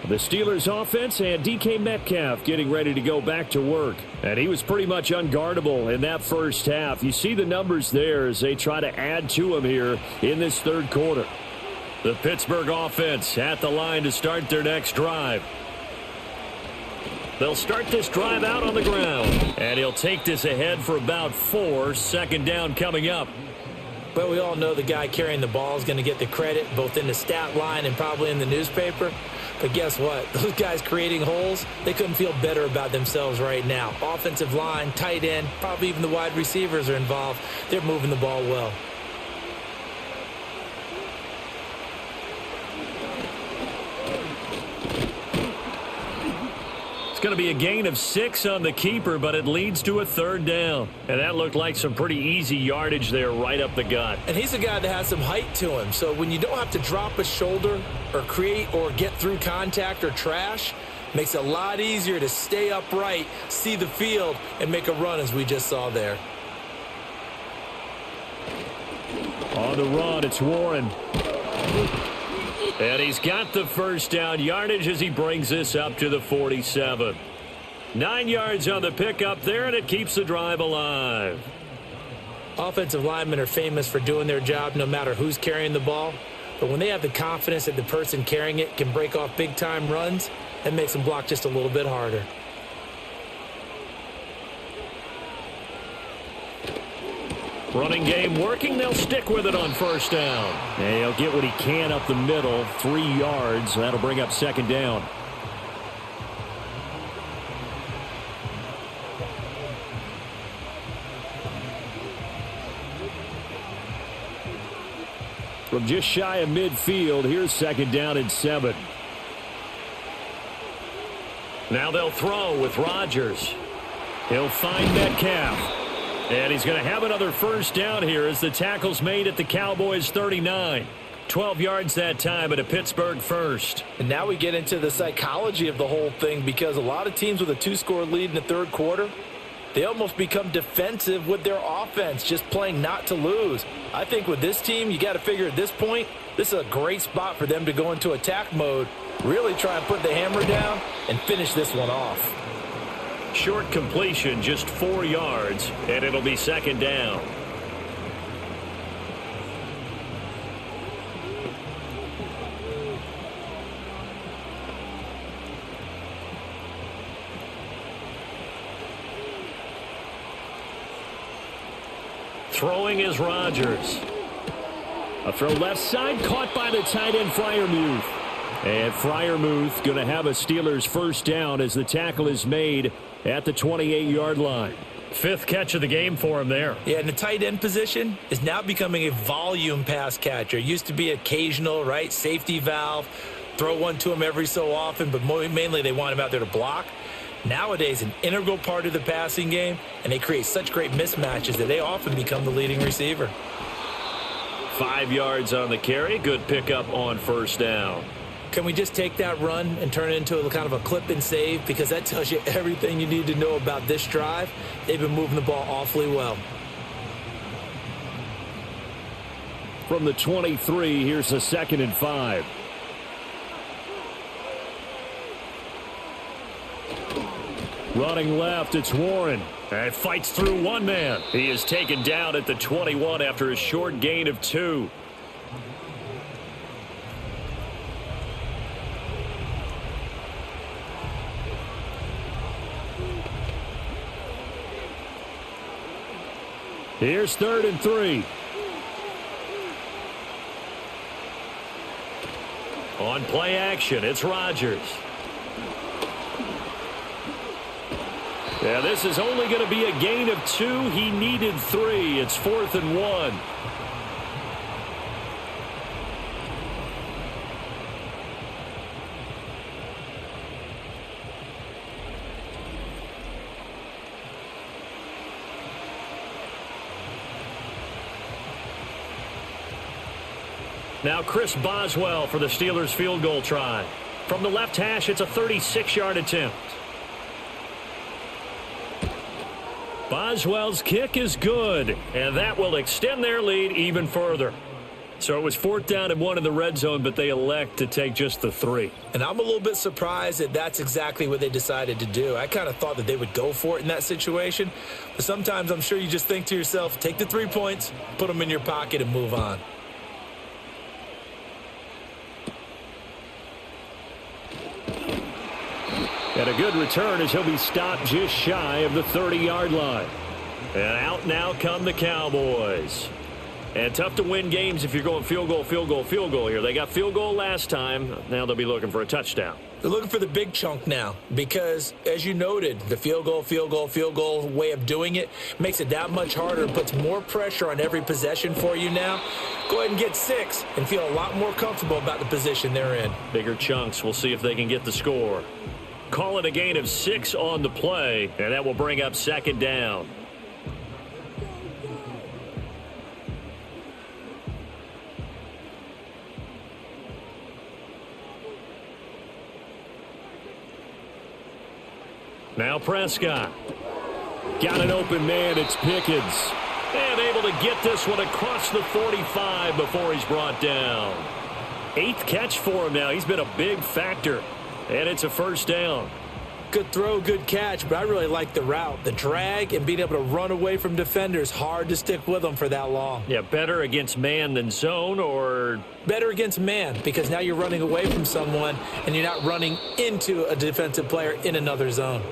The Steelers offense and DK Metcalf getting ready to go back to work. And he was pretty much unguardable in that first half. You see the numbers there as they try to add to him here in this third quarter. The Pittsburgh offense at the line to start their next drive. They'll start this drive out on the ground. And he'll take this ahead for about 4. 2nd down coming up. But we all know the guy carrying the ball is going to get the credit both in the stat line and probably in the newspaper. But guess what? Those guys creating holes, they couldn't feel better about themselves right now. Offensive line, tight end, probably even the wide receivers are involved. They're moving the ball well. It's going to be a gain of 6 on the keeper, but it leads to a 3rd down. And that looked like some pretty easy yardage there right up the gut. And he's a guy that has some height to him. So when you don't have to drop a shoulder or create or get through contact or trash, makes it a lot easier to stay upright, see the field, and make a run as we just saw there. On the run, it's Warren. And he's got the first down yardage as he brings this up to the 47. 9 yards on the pickup there, and it keeps the drive alive. Offensive linemen are famous for doing their job no matter who's carrying the ball. But when they have the confidence that the person carrying it can break off big-time runs, that makes them block just a little bit harder. Running game working. They'll stick with it on first down. And he'll get what he can up the middle. 3 yards. That'll bring up 2nd down. From just shy of midfield, here's 2nd down and 7. Now they'll throw with Rodgers. He'll find Metcalf. And he's going to have another first down here as the tackle's made at the Cowboys 39. 12 yards that time at a Pittsburgh first. And now we get into the psychology of the whole thing, because a lot of teams with a 2-score lead in the third quarter, they almost become defensive with their offense, just playing not to lose. I think with this team, you got to figure at this point, this is a great spot for them to go into attack mode, really try and put the hammer down and finish this one off. Short completion, just 4 yards, and it'll be 2nd down. Throwing is Rodgers. A throw left side, caught by the tight end Freiermuth. And Freiermuth going to have a Steelers first down as the tackle is made at the 28-yard line. 5th catch of the game for him there. Yeah, and the tight end position is now becoming a volume pass catcher. It used to be occasional, right? Safety valve, throw one to him every so often, but mainly they want him out there to block. Nowadays, an integral part of the passing game, and they create such great mismatches that they often become the leading receiver. 5 yards on the carry. Good pickup on first down. Can we just take that run and turn it into a kind of a clip and save? Because that tells you everything you need to know about this drive. They've been moving the ball awfully well. From the 23, here's a 2nd and 5. Running left, it's Warren. And fights through one man. He is taken down at the 21 after a short gain of 2. Here's 3rd and 3. On play action, it's Rodgers. Yeah, this is only going to be a gain of 2. He needed 3. It's 4th and 1. Now Chris Boswell for the Steelers field goal try. From the left hash, it's a 36-yard attempt. Boswell's kick is good, and that will extend their lead even further. So it was 4th down and 1 in the red zone, but they elect to take just the 3. And I'm a little bit surprised that that's exactly what they decided to do. I kind of thought that they would go for it in that situation. But sometimes I'm sure you just think to yourself, take the 3 points, put them in your pocket, and move on. And a good return as he'll be stopped just shy of the 30-yard line. And out now come the Cowboys. And tough to win games if you're going field goal, field goal, field goal here. They got field goal last time. Now they'll be looking for a touchdown. They're looking for the big chunk now because, as you noted, the field goal way of doing it makes it that much harder and puts more pressure on every possession for you now. Go ahead and get 6 and feel a lot more comfortable about the position they're in. Bigger chunks. We'll see if they can get the score. Call it a gain of 6 on the play, and that will bring up 2nd down. Now Prescott. Got an open man. It's Pickens. And able to get this one across the 45 before he's brought down. 8th catch for him now. He's been a big factor. And it's a first down. Good throw, good catch, but I really like the route. The drag and being able to run away from defenders, hard to stick with them for that long. Yeah, better against man than zone, or? Better against man, because now you're running away from someone and you're not running into a defensive player in another zone.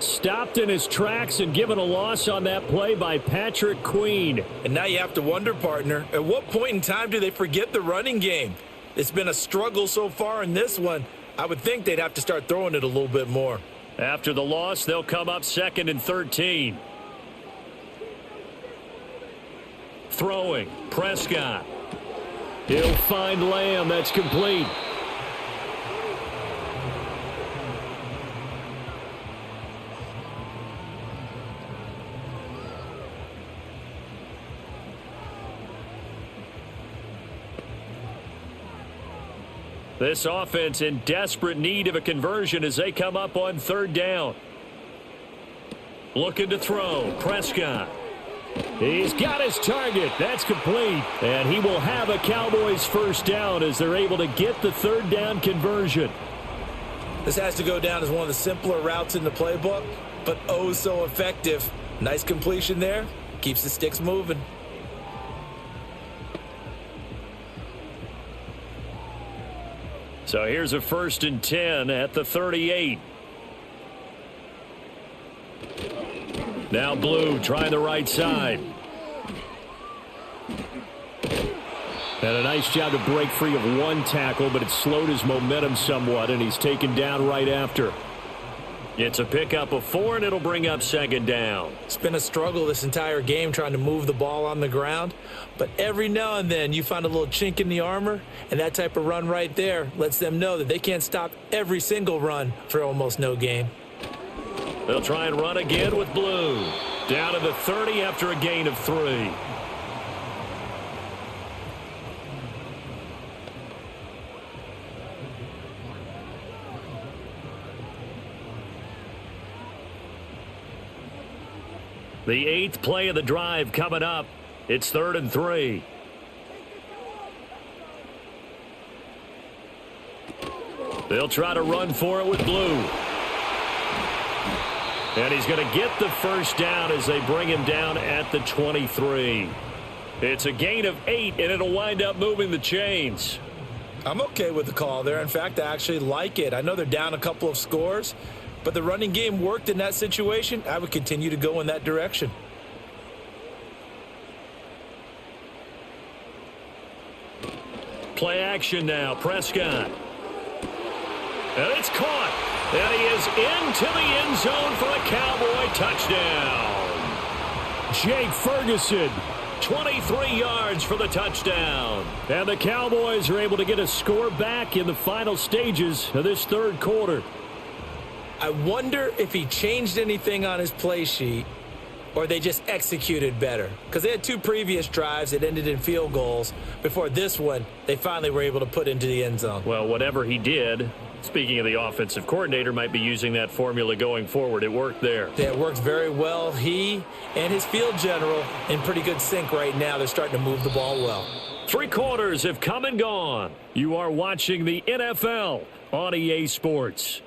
Stopped in his tracks and given a loss on that play by Patrick Queen. And now you have to wonder, partner, at what point in time do they forget the running game? It's been a struggle so far in this one. I would think they'd have to start throwing it a little bit more. After the loss, they'll come up 2nd and 13. Throwing, Prescott. He'll find Lamb. That's complete. This offense in desperate need of a conversion as they come up on 3rd down. Looking to throw. Prescott. He's got his target. That's complete. And he will have a Cowboys first down as they're able to get the 3rd down conversion. This has to go down as one of the simpler routes in the playbook, but oh so effective. Nice completion there. Keeps the sticks moving. So here's a 1st and 10 at the 38. Now Blue trying the right side. And a nice job to break free of one tackle, but it slowed his momentum somewhat, and he's taken down right after. It's a pickup of 4, and it'll bring up second down. It's been a struggle this entire game trying to move the ball on the ground. But every now and then you find a little chink in the armor, and that type of run right there lets them know that they can't stop every single run for almost no gain. They'll try and run again with blue. Down to the 30 after a gain of 3. The 8th play of the drive coming up. It's 3rd and 3. They'll try to run for it with blue. And he's going to get the first down as they bring him down at the 23. It's a gain of 8, and it'll wind up moving the chains. I'm okay with the call there. In fact, I actually like it. I know they're down a couple of scores, but the running game worked in that situation. I would continue to go in that direction. Play action now. Prescott. And it's caught. And he is into the end zone for a Cowboy touchdown. Jake Ferguson, 23 yards for the touchdown. And the Cowboys are able to get a score back in the final stages of this 3rd quarter. I wonder if he changed anything on his play sheet or they just executed better. Because they had 2 previous drives that ended in field goals. Before this one, they finally were able to put into the end zone. Well, whatever he did, speaking of the offensive coordinator, might be using that formula going forward. It worked there. Yeah, it worked very well. He and his field general in pretty good sync right now. They're starting to move the ball well. 3 quarters have come and gone. You are watching the NFL on EA Sports.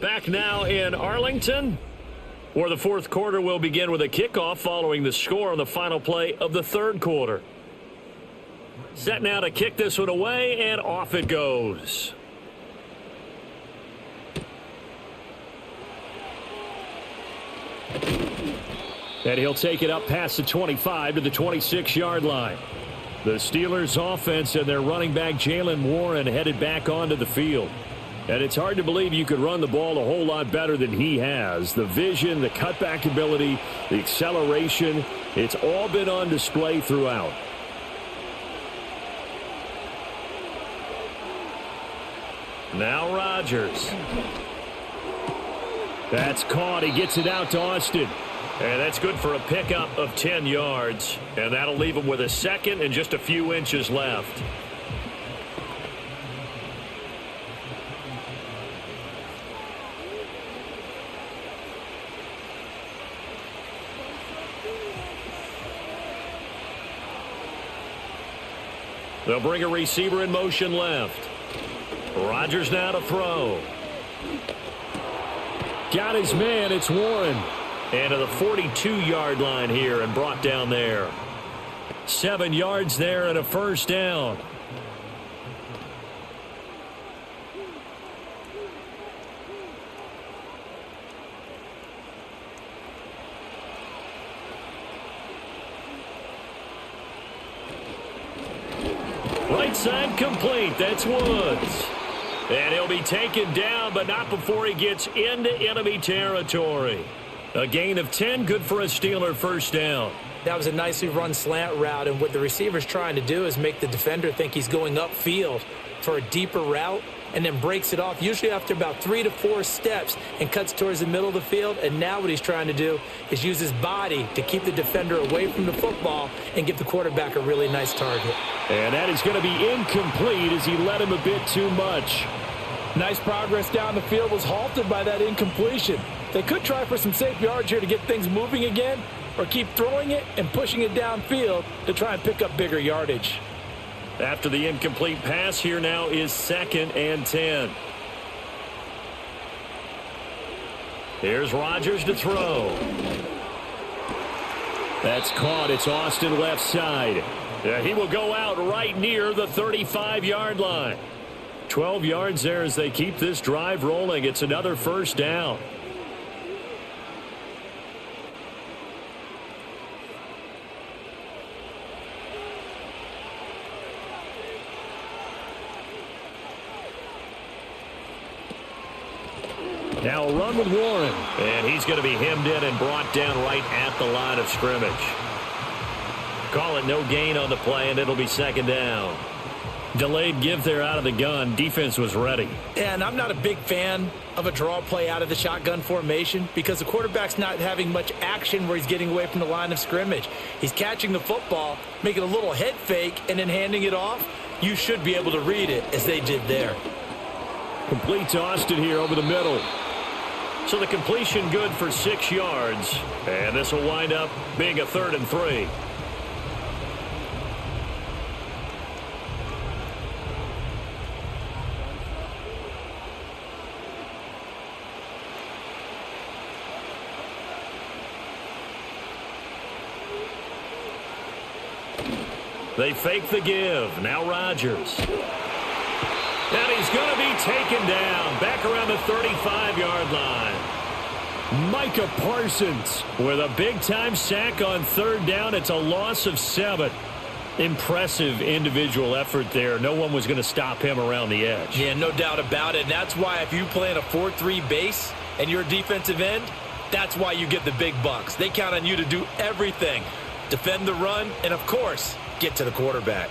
Back now in Arlington, where the 4th quarter will begin with a kickoff following the score on the final play of the 3rd quarter. Set now to kick this one away, and off it goes. And he'll take it up past the 25 to the 26-yard line. The Steelers' offense and their running back Jaylen Warren headed back onto the field. And it's hard to believe you could run the ball a whole lot better than he has. The vision, the cutback ability, the acceleration, it's all been on display throughout. Now Rodgers. That's caught. He gets it out to Austin. And that's good for a pickup of 10 yards. And that'll leave him with a second and just a few inches left. They'll bring a receiver in motion left. Rodgers now to throw. Got his man. It's Warren. And to the 42-yard line here and brought down there. 7 yards there and a first down. Right side complete. That's Woods. And he'll be taken down, but not before he gets into enemy territory. A gain of 10, good for a Steeler first down. That was a nicely run slant route, and what the receiver's trying to do is make the defender think he's going upfield for a deeper route, and then breaks it off, usually after about 3 to 4 steps, and cuts towards the middle of the field. And now what he's trying to do is use his body to keep the defender away from the football and give the quarterback a really nice target. And that is going to be incomplete as he led him a bit too much. Nice progress down the field was halted by that incompletion. They could try for some safe yards here to get things moving again, or keep throwing it and pushing it downfield to try and pick up bigger yardage. After the incomplete pass, here now is 2nd and 10. Here's Rodgers to throw. That's caught. It's Austin left side. He will go out right near the 35-yard line. 12 yards there as they keep this drive rolling. It's another first down. Now a run with Warren. And he's going to be hemmed in and brought down right at the line of scrimmage. Call it no gain on the play, and it'll be second down. Delayed give there out of the gun. Defense was ready. And I'm not a big fan of a draw play out of the shotgun formation because the quarterback's not having much action where he's getting away from the line of scrimmage. He's catching the football, making a little head fake, and then handing it off. You should be able to read it as they did there. Complete to Austin here over the middle. So the completion good for 6 yards. And this will wind up being a 3rd and 3. They fake the give. Now Rodgers. And he's going to be taken down back around the 35-yard line. Micah Parsons with a big-time sack on 3rd down. It's a loss of 7. Impressive individual effort there. No one was going to stop him around the edge. Yeah, no doubt about it. And that's why if you play in a 4-3 base and you're a defensive end, that's why you get the big bucks. They count on you to do everything. Defend the run and, of course, get to the quarterback.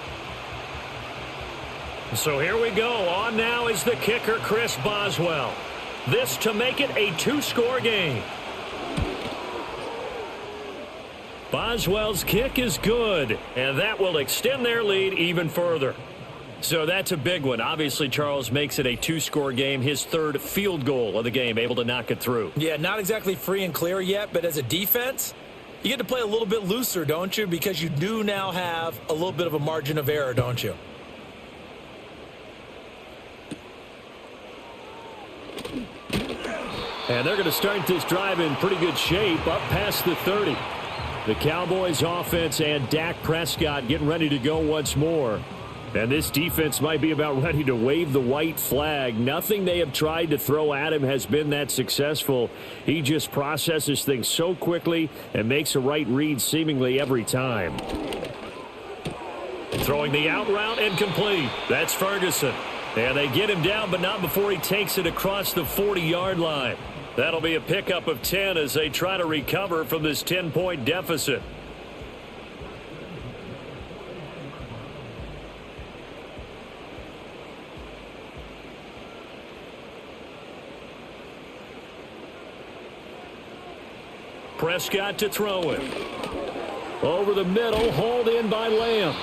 So here we go. On now is the kicker, Chris Boswell. This to make it a 2-score game. Boswell's kick is good, and that will extend their lead even further. So that's a big one. Obviously, Charles makes it a 2-score game. His 3rd field goal of the game, able to knock it through. Yeah, not exactly free and clear yet, but as a defense, you get to play a little bit looser, don't you? Because you do now have a little bit of a margin of error, don't you? And they're going to start this drive in pretty good shape up past the 30. The Cowboys offense and Dak Prescott getting ready to go once more. And this defense might be about ready to wave the white flag. Nothing they have tried to throw at him has been that successful. He just processes things so quickly and makes a right read seemingly every time. Throwing the out route and complete. That's Ferguson. And they get him down, but not before he takes it across the 40-yard line. That'll be a pickup of 10 as they try to recover from this 10-point deficit. Prescott to throw it. Over the middle, hauled in by Lamb.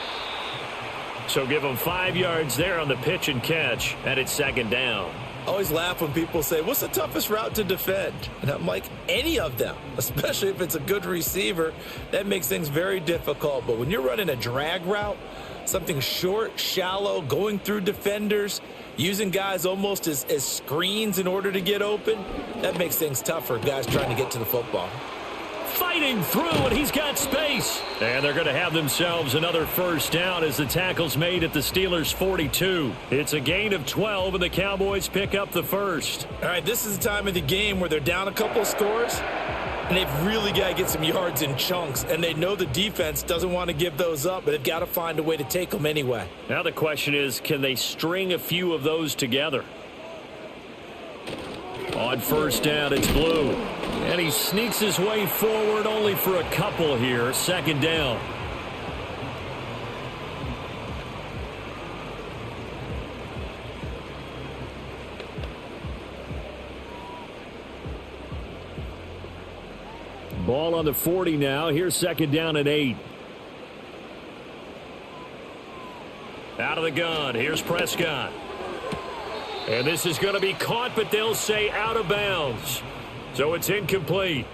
So give him 5 yards there on the pitch and catch, and it's second down. I always laugh when people say, what's the toughest route to defend? And I'm like, any of them, especially if it's a good receiver. That makes things very difficult. But when you're running a drag route, something short, shallow, going through defenders, using guys almost as screens in order to get open, that makes things tough for guys trying to get to the football. Fighting through, and he's got space. And they're going to have themselves another first down as the tackle's made at the Steelers' 42. It's a gain of 12, and the Cowboys pick up the first. All right, this is the time of the game where they're down a couple of scores, and they've really got to get some yards in chunks, and they know the defense doesn't want to give those up, but they've got to find a way to take them anyway. Now the question is, can they string a few of those together? On first down, it's Blue. And he sneaks his way forward only for a couple here. Second down. Ball on the 40 now. Here's second down and 8. Out of the gun. Here's Prescott. And this is going to be caught, but they'll say out of bounds. So it's incomplete.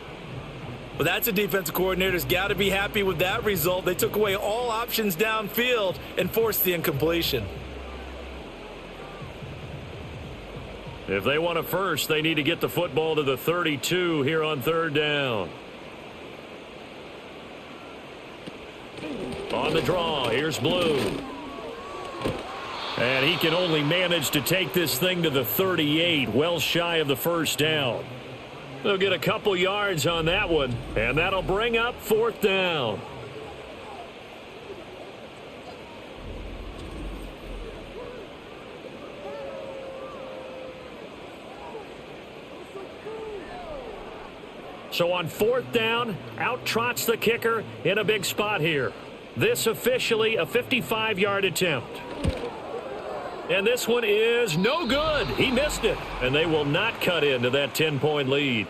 Well, that's a defensive coordinator's got to be happy with that result. They took away all options downfield and forced the incompletion. If they want a first, they need to get the football to the 32 here on third down. On the draw, here's Blue. And And he can only manage to take this thing to the 38, well shy of the first down. They'll get a couple yards on that one, and that'll bring up 4th down. So on 4th down, out trots the kicker in a big spot here. This officially a 55-yard attempt. And this one is no good. He missed it. And they will not cut into that 10-point lead.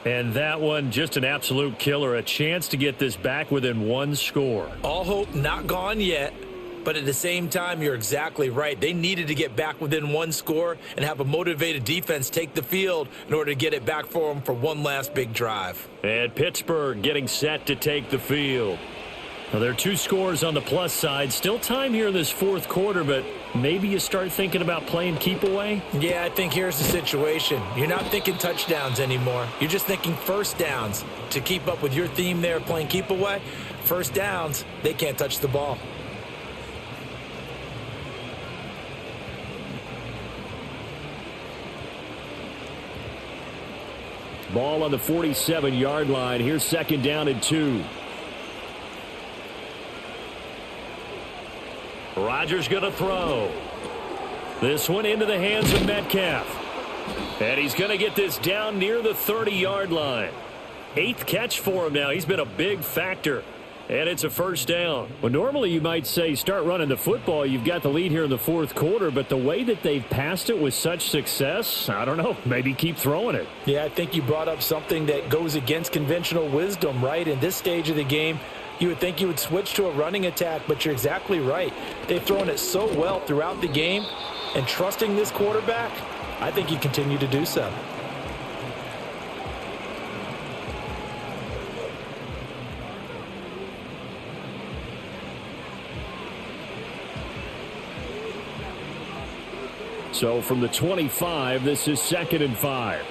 And that one just an absolute killer. A chance to get this back within one score. All hope not gone yet. But at the same time, you're exactly right. They needed to get back within one score and have a motivated defense take the field in order to get it back for them for one last big drive. And Pittsburgh getting set to take the field. Now, there are 2 scores on the plus side. Still time here in this 4th quarter, but maybe you start thinking about playing keep away? Yeah, I think here's the situation. You're not thinking touchdowns anymore. You're just thinking first downs. To keep up with your theme there, playing keep away, first downs, they can't touch the ball. Ball on the 47-yard line. Here's 2nd down and 2. Rodgers going to throw. This one into the hands of Metcalf. And he's going to get this down near the 30-yard line. 8th catch for him now. He's been a big factor. And it's a first down. Well, normally you might say start running the football. You've got the lead here in the 4th quarter, but the way that they've passed it with such success, I don't know, maybe keep throwing it. Yeah, I think you brought up something that goes against conventional wisdom, right? In this stage of the game, you would think you would switch to a running attack, but you're exactly right. They've thrown it so well throughout the game, and trusting this quarterback, I think you continue to do so. So from the 25, this is 2nd and 5.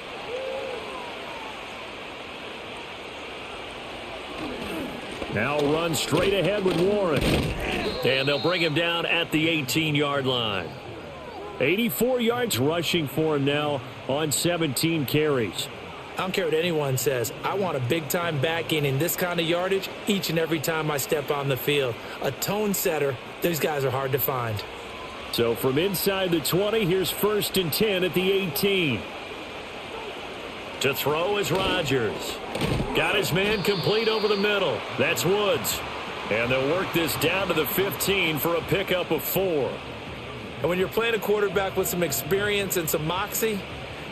Now run straight ahead with Warren. And they'll bring him down at the 18-yard line. 84 yards rushing for him now on 17 carries. I don't care what anyone says. I want a big-time back in this kind of yardage each and every time I step on the field. A tone setter, these guys are hard to find. So from inside the 20, here's 1st and 10 at the 18. To throw is Rodgers. Got his man complete over the middle. That's Woods. And they'll work this down to the 15 for a pickup of 4. And when you're playing a quarterback with some experience and some moxie,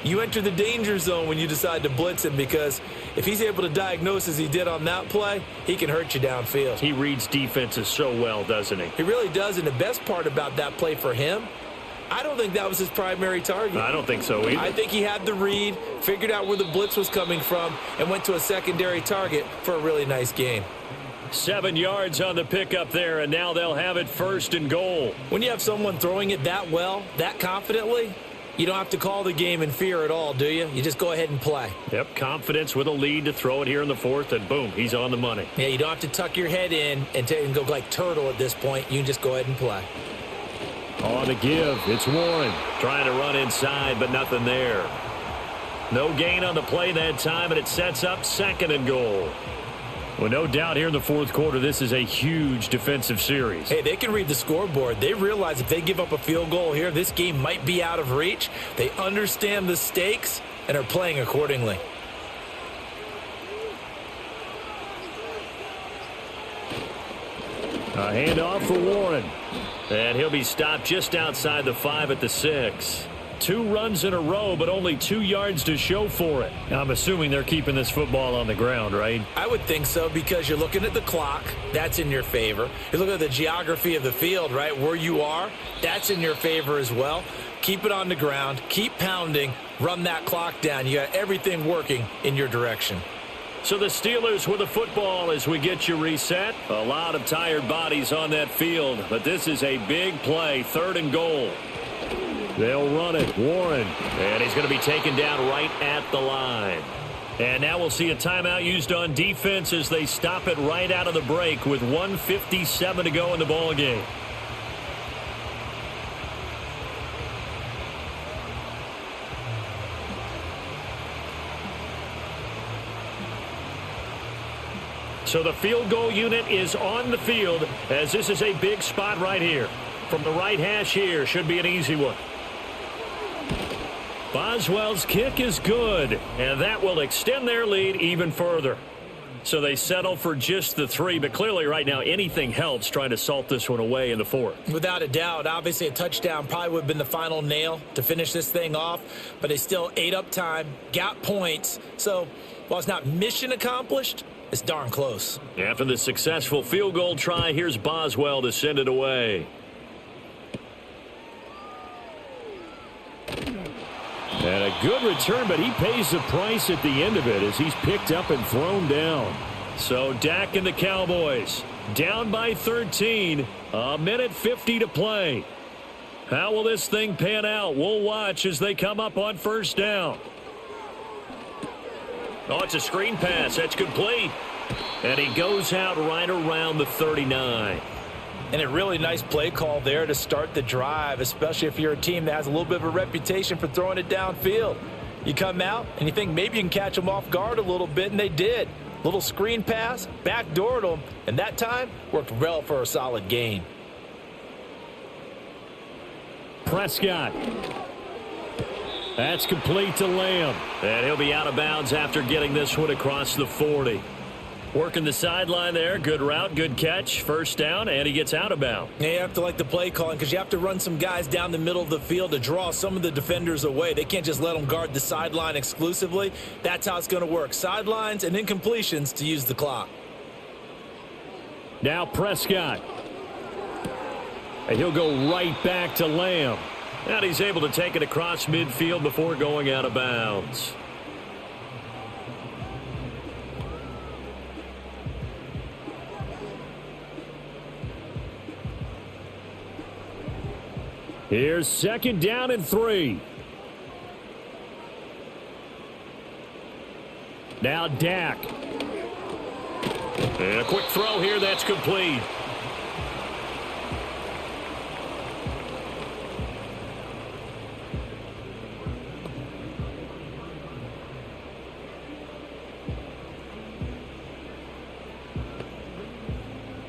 you enter the danger zone when you decide to blitz him, because if he's able to diagnose as he did on that play, he can hurt you downfield. He reads defenses so well, doesn't he? He really does, and the best part about that play for him, I don't think that was his primary target. I don't think so either. I think he had the read, figured out where the blitz was coming from, and went to a secondary target for a really nice gain. 7 yards on the pickup there, and now they'll have it 1st and goal. When you have someone throwing it that well, that confidently, you don't have to call the game in fear at all, do you? You just go ahead and play. Yep, confidence with a lead to throw it here in the 4th, and boom, he's on the money. Yeah, you don't have to tuck your head in and go like turtle at this point. You can just go ahead and play. On the give, it's Warren. Trying to run inside, but nothing there. No gain on the play that time, and it sets up 2nd and goal. Well, no doubt here in the 4th quarter, this is a huge defensive series. Hey, they can read the scoreboard. They realize if they give up a field goal here, this game might be out of reach. They understand the stakes and are playing accordingly. A handoff for Warren. And he'll be stopped just outside the 5 at the 6. 2 runs in a row, but only 2 yards to show for it. I'm assuming they're keeping this football on the ground, right? I would think so, because you're looking at the clock. That's in your favor. You're looking at the geography of the field, right? Where you are, that's in your favor as well. Keep it on the ground. Keep pounding. Run that clock down. You got everything working in your direction. So the Steelers with the football as we get you reset. A lot of tired bodies on that field, but this is a big play, 3rd and goal. They'll run it. Warren. And he's going to be taken down right at the line. And now we'll see a timeout used on defense as they stop it right out of the break with 1:57 to go in the ballgame. So the field goal unit is on the field as this is a big spot right here. From the right hash here, should be an easy one. Boswell's kick is good, and that will extend their lead even further. So they settle for just the 3, but clearly right now anything helps trying to salt this one away in the 4th. Without a doubt, obviously a touchdown probably would have been the final nail to finish this thing off, but they still ate up time, got points. So while it's not mission accomplished, it's darn close. After the successful field goal try, here's Boswell to send it away. And a good return, but he pays the price at the end of it as he's picked up and thrown down. So Dak and the Cowboys down by 13, a minute 50 to play. How will this thing pan out? We'll watch as they come up on first down. Oh, it's a screen pass. That's complete. And he goes out right around the 39. And a really nice play call there to start the drive, especially if you're a team that has a little bit of a reputation for throwing it downfield. You come out and you think maybe you can catch them off guard a little bit, and they did. Little screen pass, backdoored them, and that time worked well for a solid gain. Prescott. That's complete to Lamb. And he'll be out of bounds after getting this one across the 40. Working the sideline there. Good route, good catch. First down, and he gets out of bounds. Yeah, you have to like the play calling because you have to run some guys down the middle of the field to draw some of the defenders away. They can't just let them guard the sideline exclusively. That's how it's going to work. Sidelines and incompletions to use the clock. Now Prescott. And he'll go right back to Lamb. And he's able to take it across midfield before going out of bounds. Here's second down and 3. Now Dak. And a quick throw here, that's complete.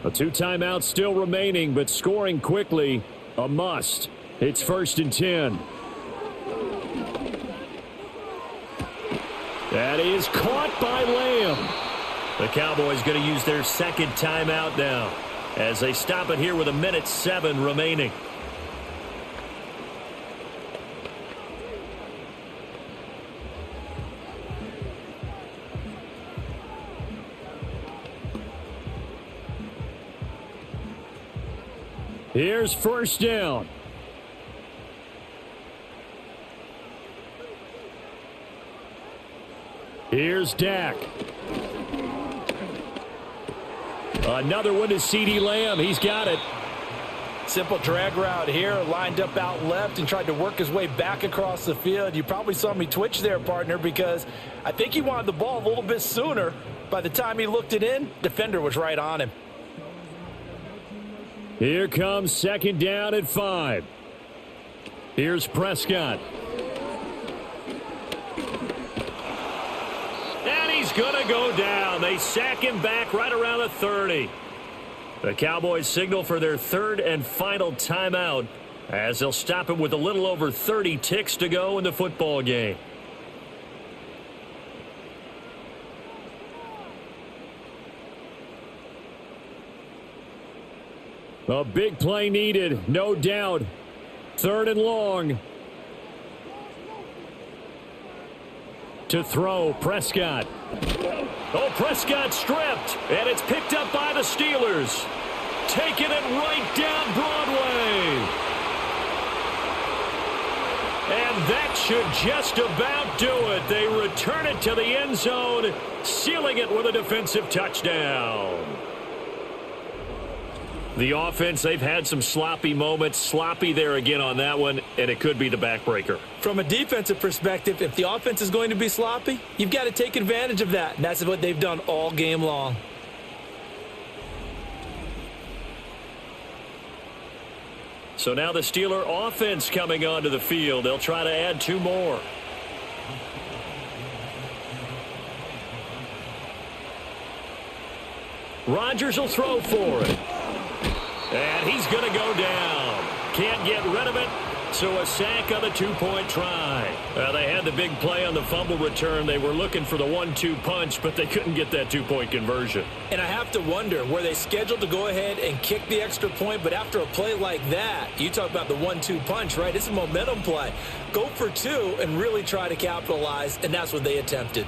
A 2 timeouts still remaining, but scoring quickly, a must. It's first and 10. That is caught by Lamb. The Cowboys going to use their second timeout now as they stop it here with 1:07 remaining. Here's first down. Here's Dak. Another one to CeeDee Lamb. He's got it. Simple drag route here, lined up out left and tried to work his way back across the field. You probably saw me twitch there, partner, because I think he wanted the ball a little bit sooner. By the time he looked it in, defender was right on him. Here comes second down and 5. Here's Prescott. And he's going to go down. They sack him back right around the 30. The Cowboys signal for their third and final timeout as they'll stop it with a little over 30 ticks to go in the football game. A big play needed, no doubt. Third and long. To throw, Prescott. Oh, Prescott stripped, and it's picked up by the Steelers. Taking it right down Broadway. And that should just about do it. They return it to the end zone, sealing it with a defensive touchdown. The offense, they've had some sloppy moments. Sloppy there again on that one, and it could be the backbreaker. From a defensive perspective, if the offense is going to be sloppy, you've got to take advantage of that, and that's what they've done all game long. So now the Steeler offense coming onto the field. They'll try to add 2 more. Rodgers will throw for it. And he's going to go down. Can't get rid of it. So a sack on the two-point try. They had the big play on the fumble return. They were looking for the 1-2 punch, but they couldn't get that two-point conversion. And I have to wonder, were they scheduled to go ahead and kick the extra point? But after a play like that, you talk about the 1-2 punch, right? It's a momentum play. Go for two and really try to capitalize, and that's what they attempted.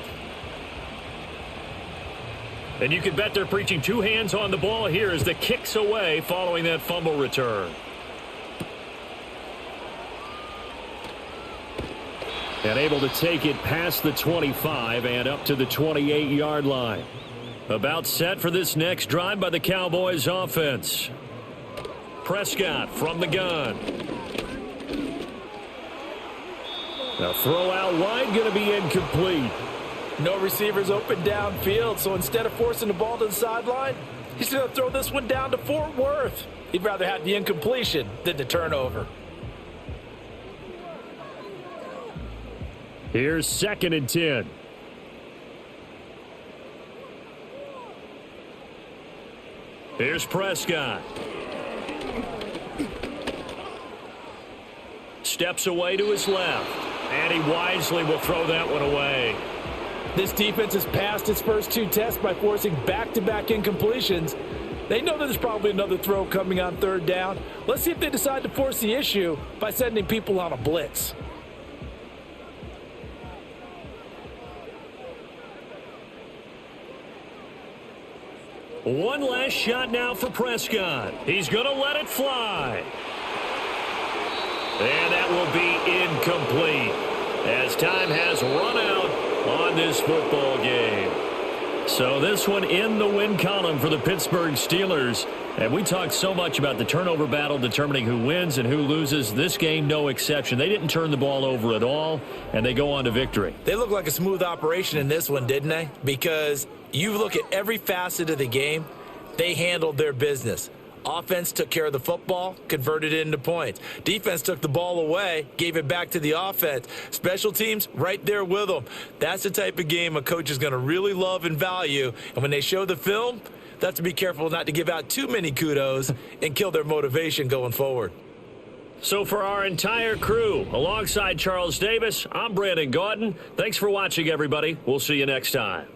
And you can bet they're preaching two hands on the ball here as the kick's away following that fumble return. And able to take it past the 25 and up to the 28-yard line. About set for this next drive by the Cowboys offense. Prescott from the gun. Now throw out wide, going to be incomplete. No receivers open downfield, so instead of forcing the ball to the sideline, he's going to throw this one down to Fort Worth. He'd rather have the incompletion than the turnover. Here's 2nd and 10. Here's Prescott. Steps away to his left. And he wisely will throw that one away. This defense has passed its first two tests by forcing back-to-back incompletions. They know that there's probably another throw coming on 3rd down. Let's see if they decide to force the issue by sending people on a blitz. One last shot now for Prescott. He's going to let it fly. And that will be incomplete as time has run out on this football game. So this one in the win column for the Pittsburgh Steelers. And we talked so much about the turnover battle determining who wins and who loses. This game, no exception. They didn't turn the ball over at all, and they go on to victory. They look like a smooth operation in this one, didn't they? Because you look at every facet of the game, they handled their business. Offense took care of the football, converted it into points. Defense took the ball away, gave it back to the offense. Special teams, right there with them. That's the type of game a coach is going to really love and value. And when they show the film, they have to be careful not to give out too many kudos and kill their motivation going forward. So for our entire crew, alongside Charles Davis, I'm Brandon Gaudin. Thanks for watching, everybody. We'll see you next time.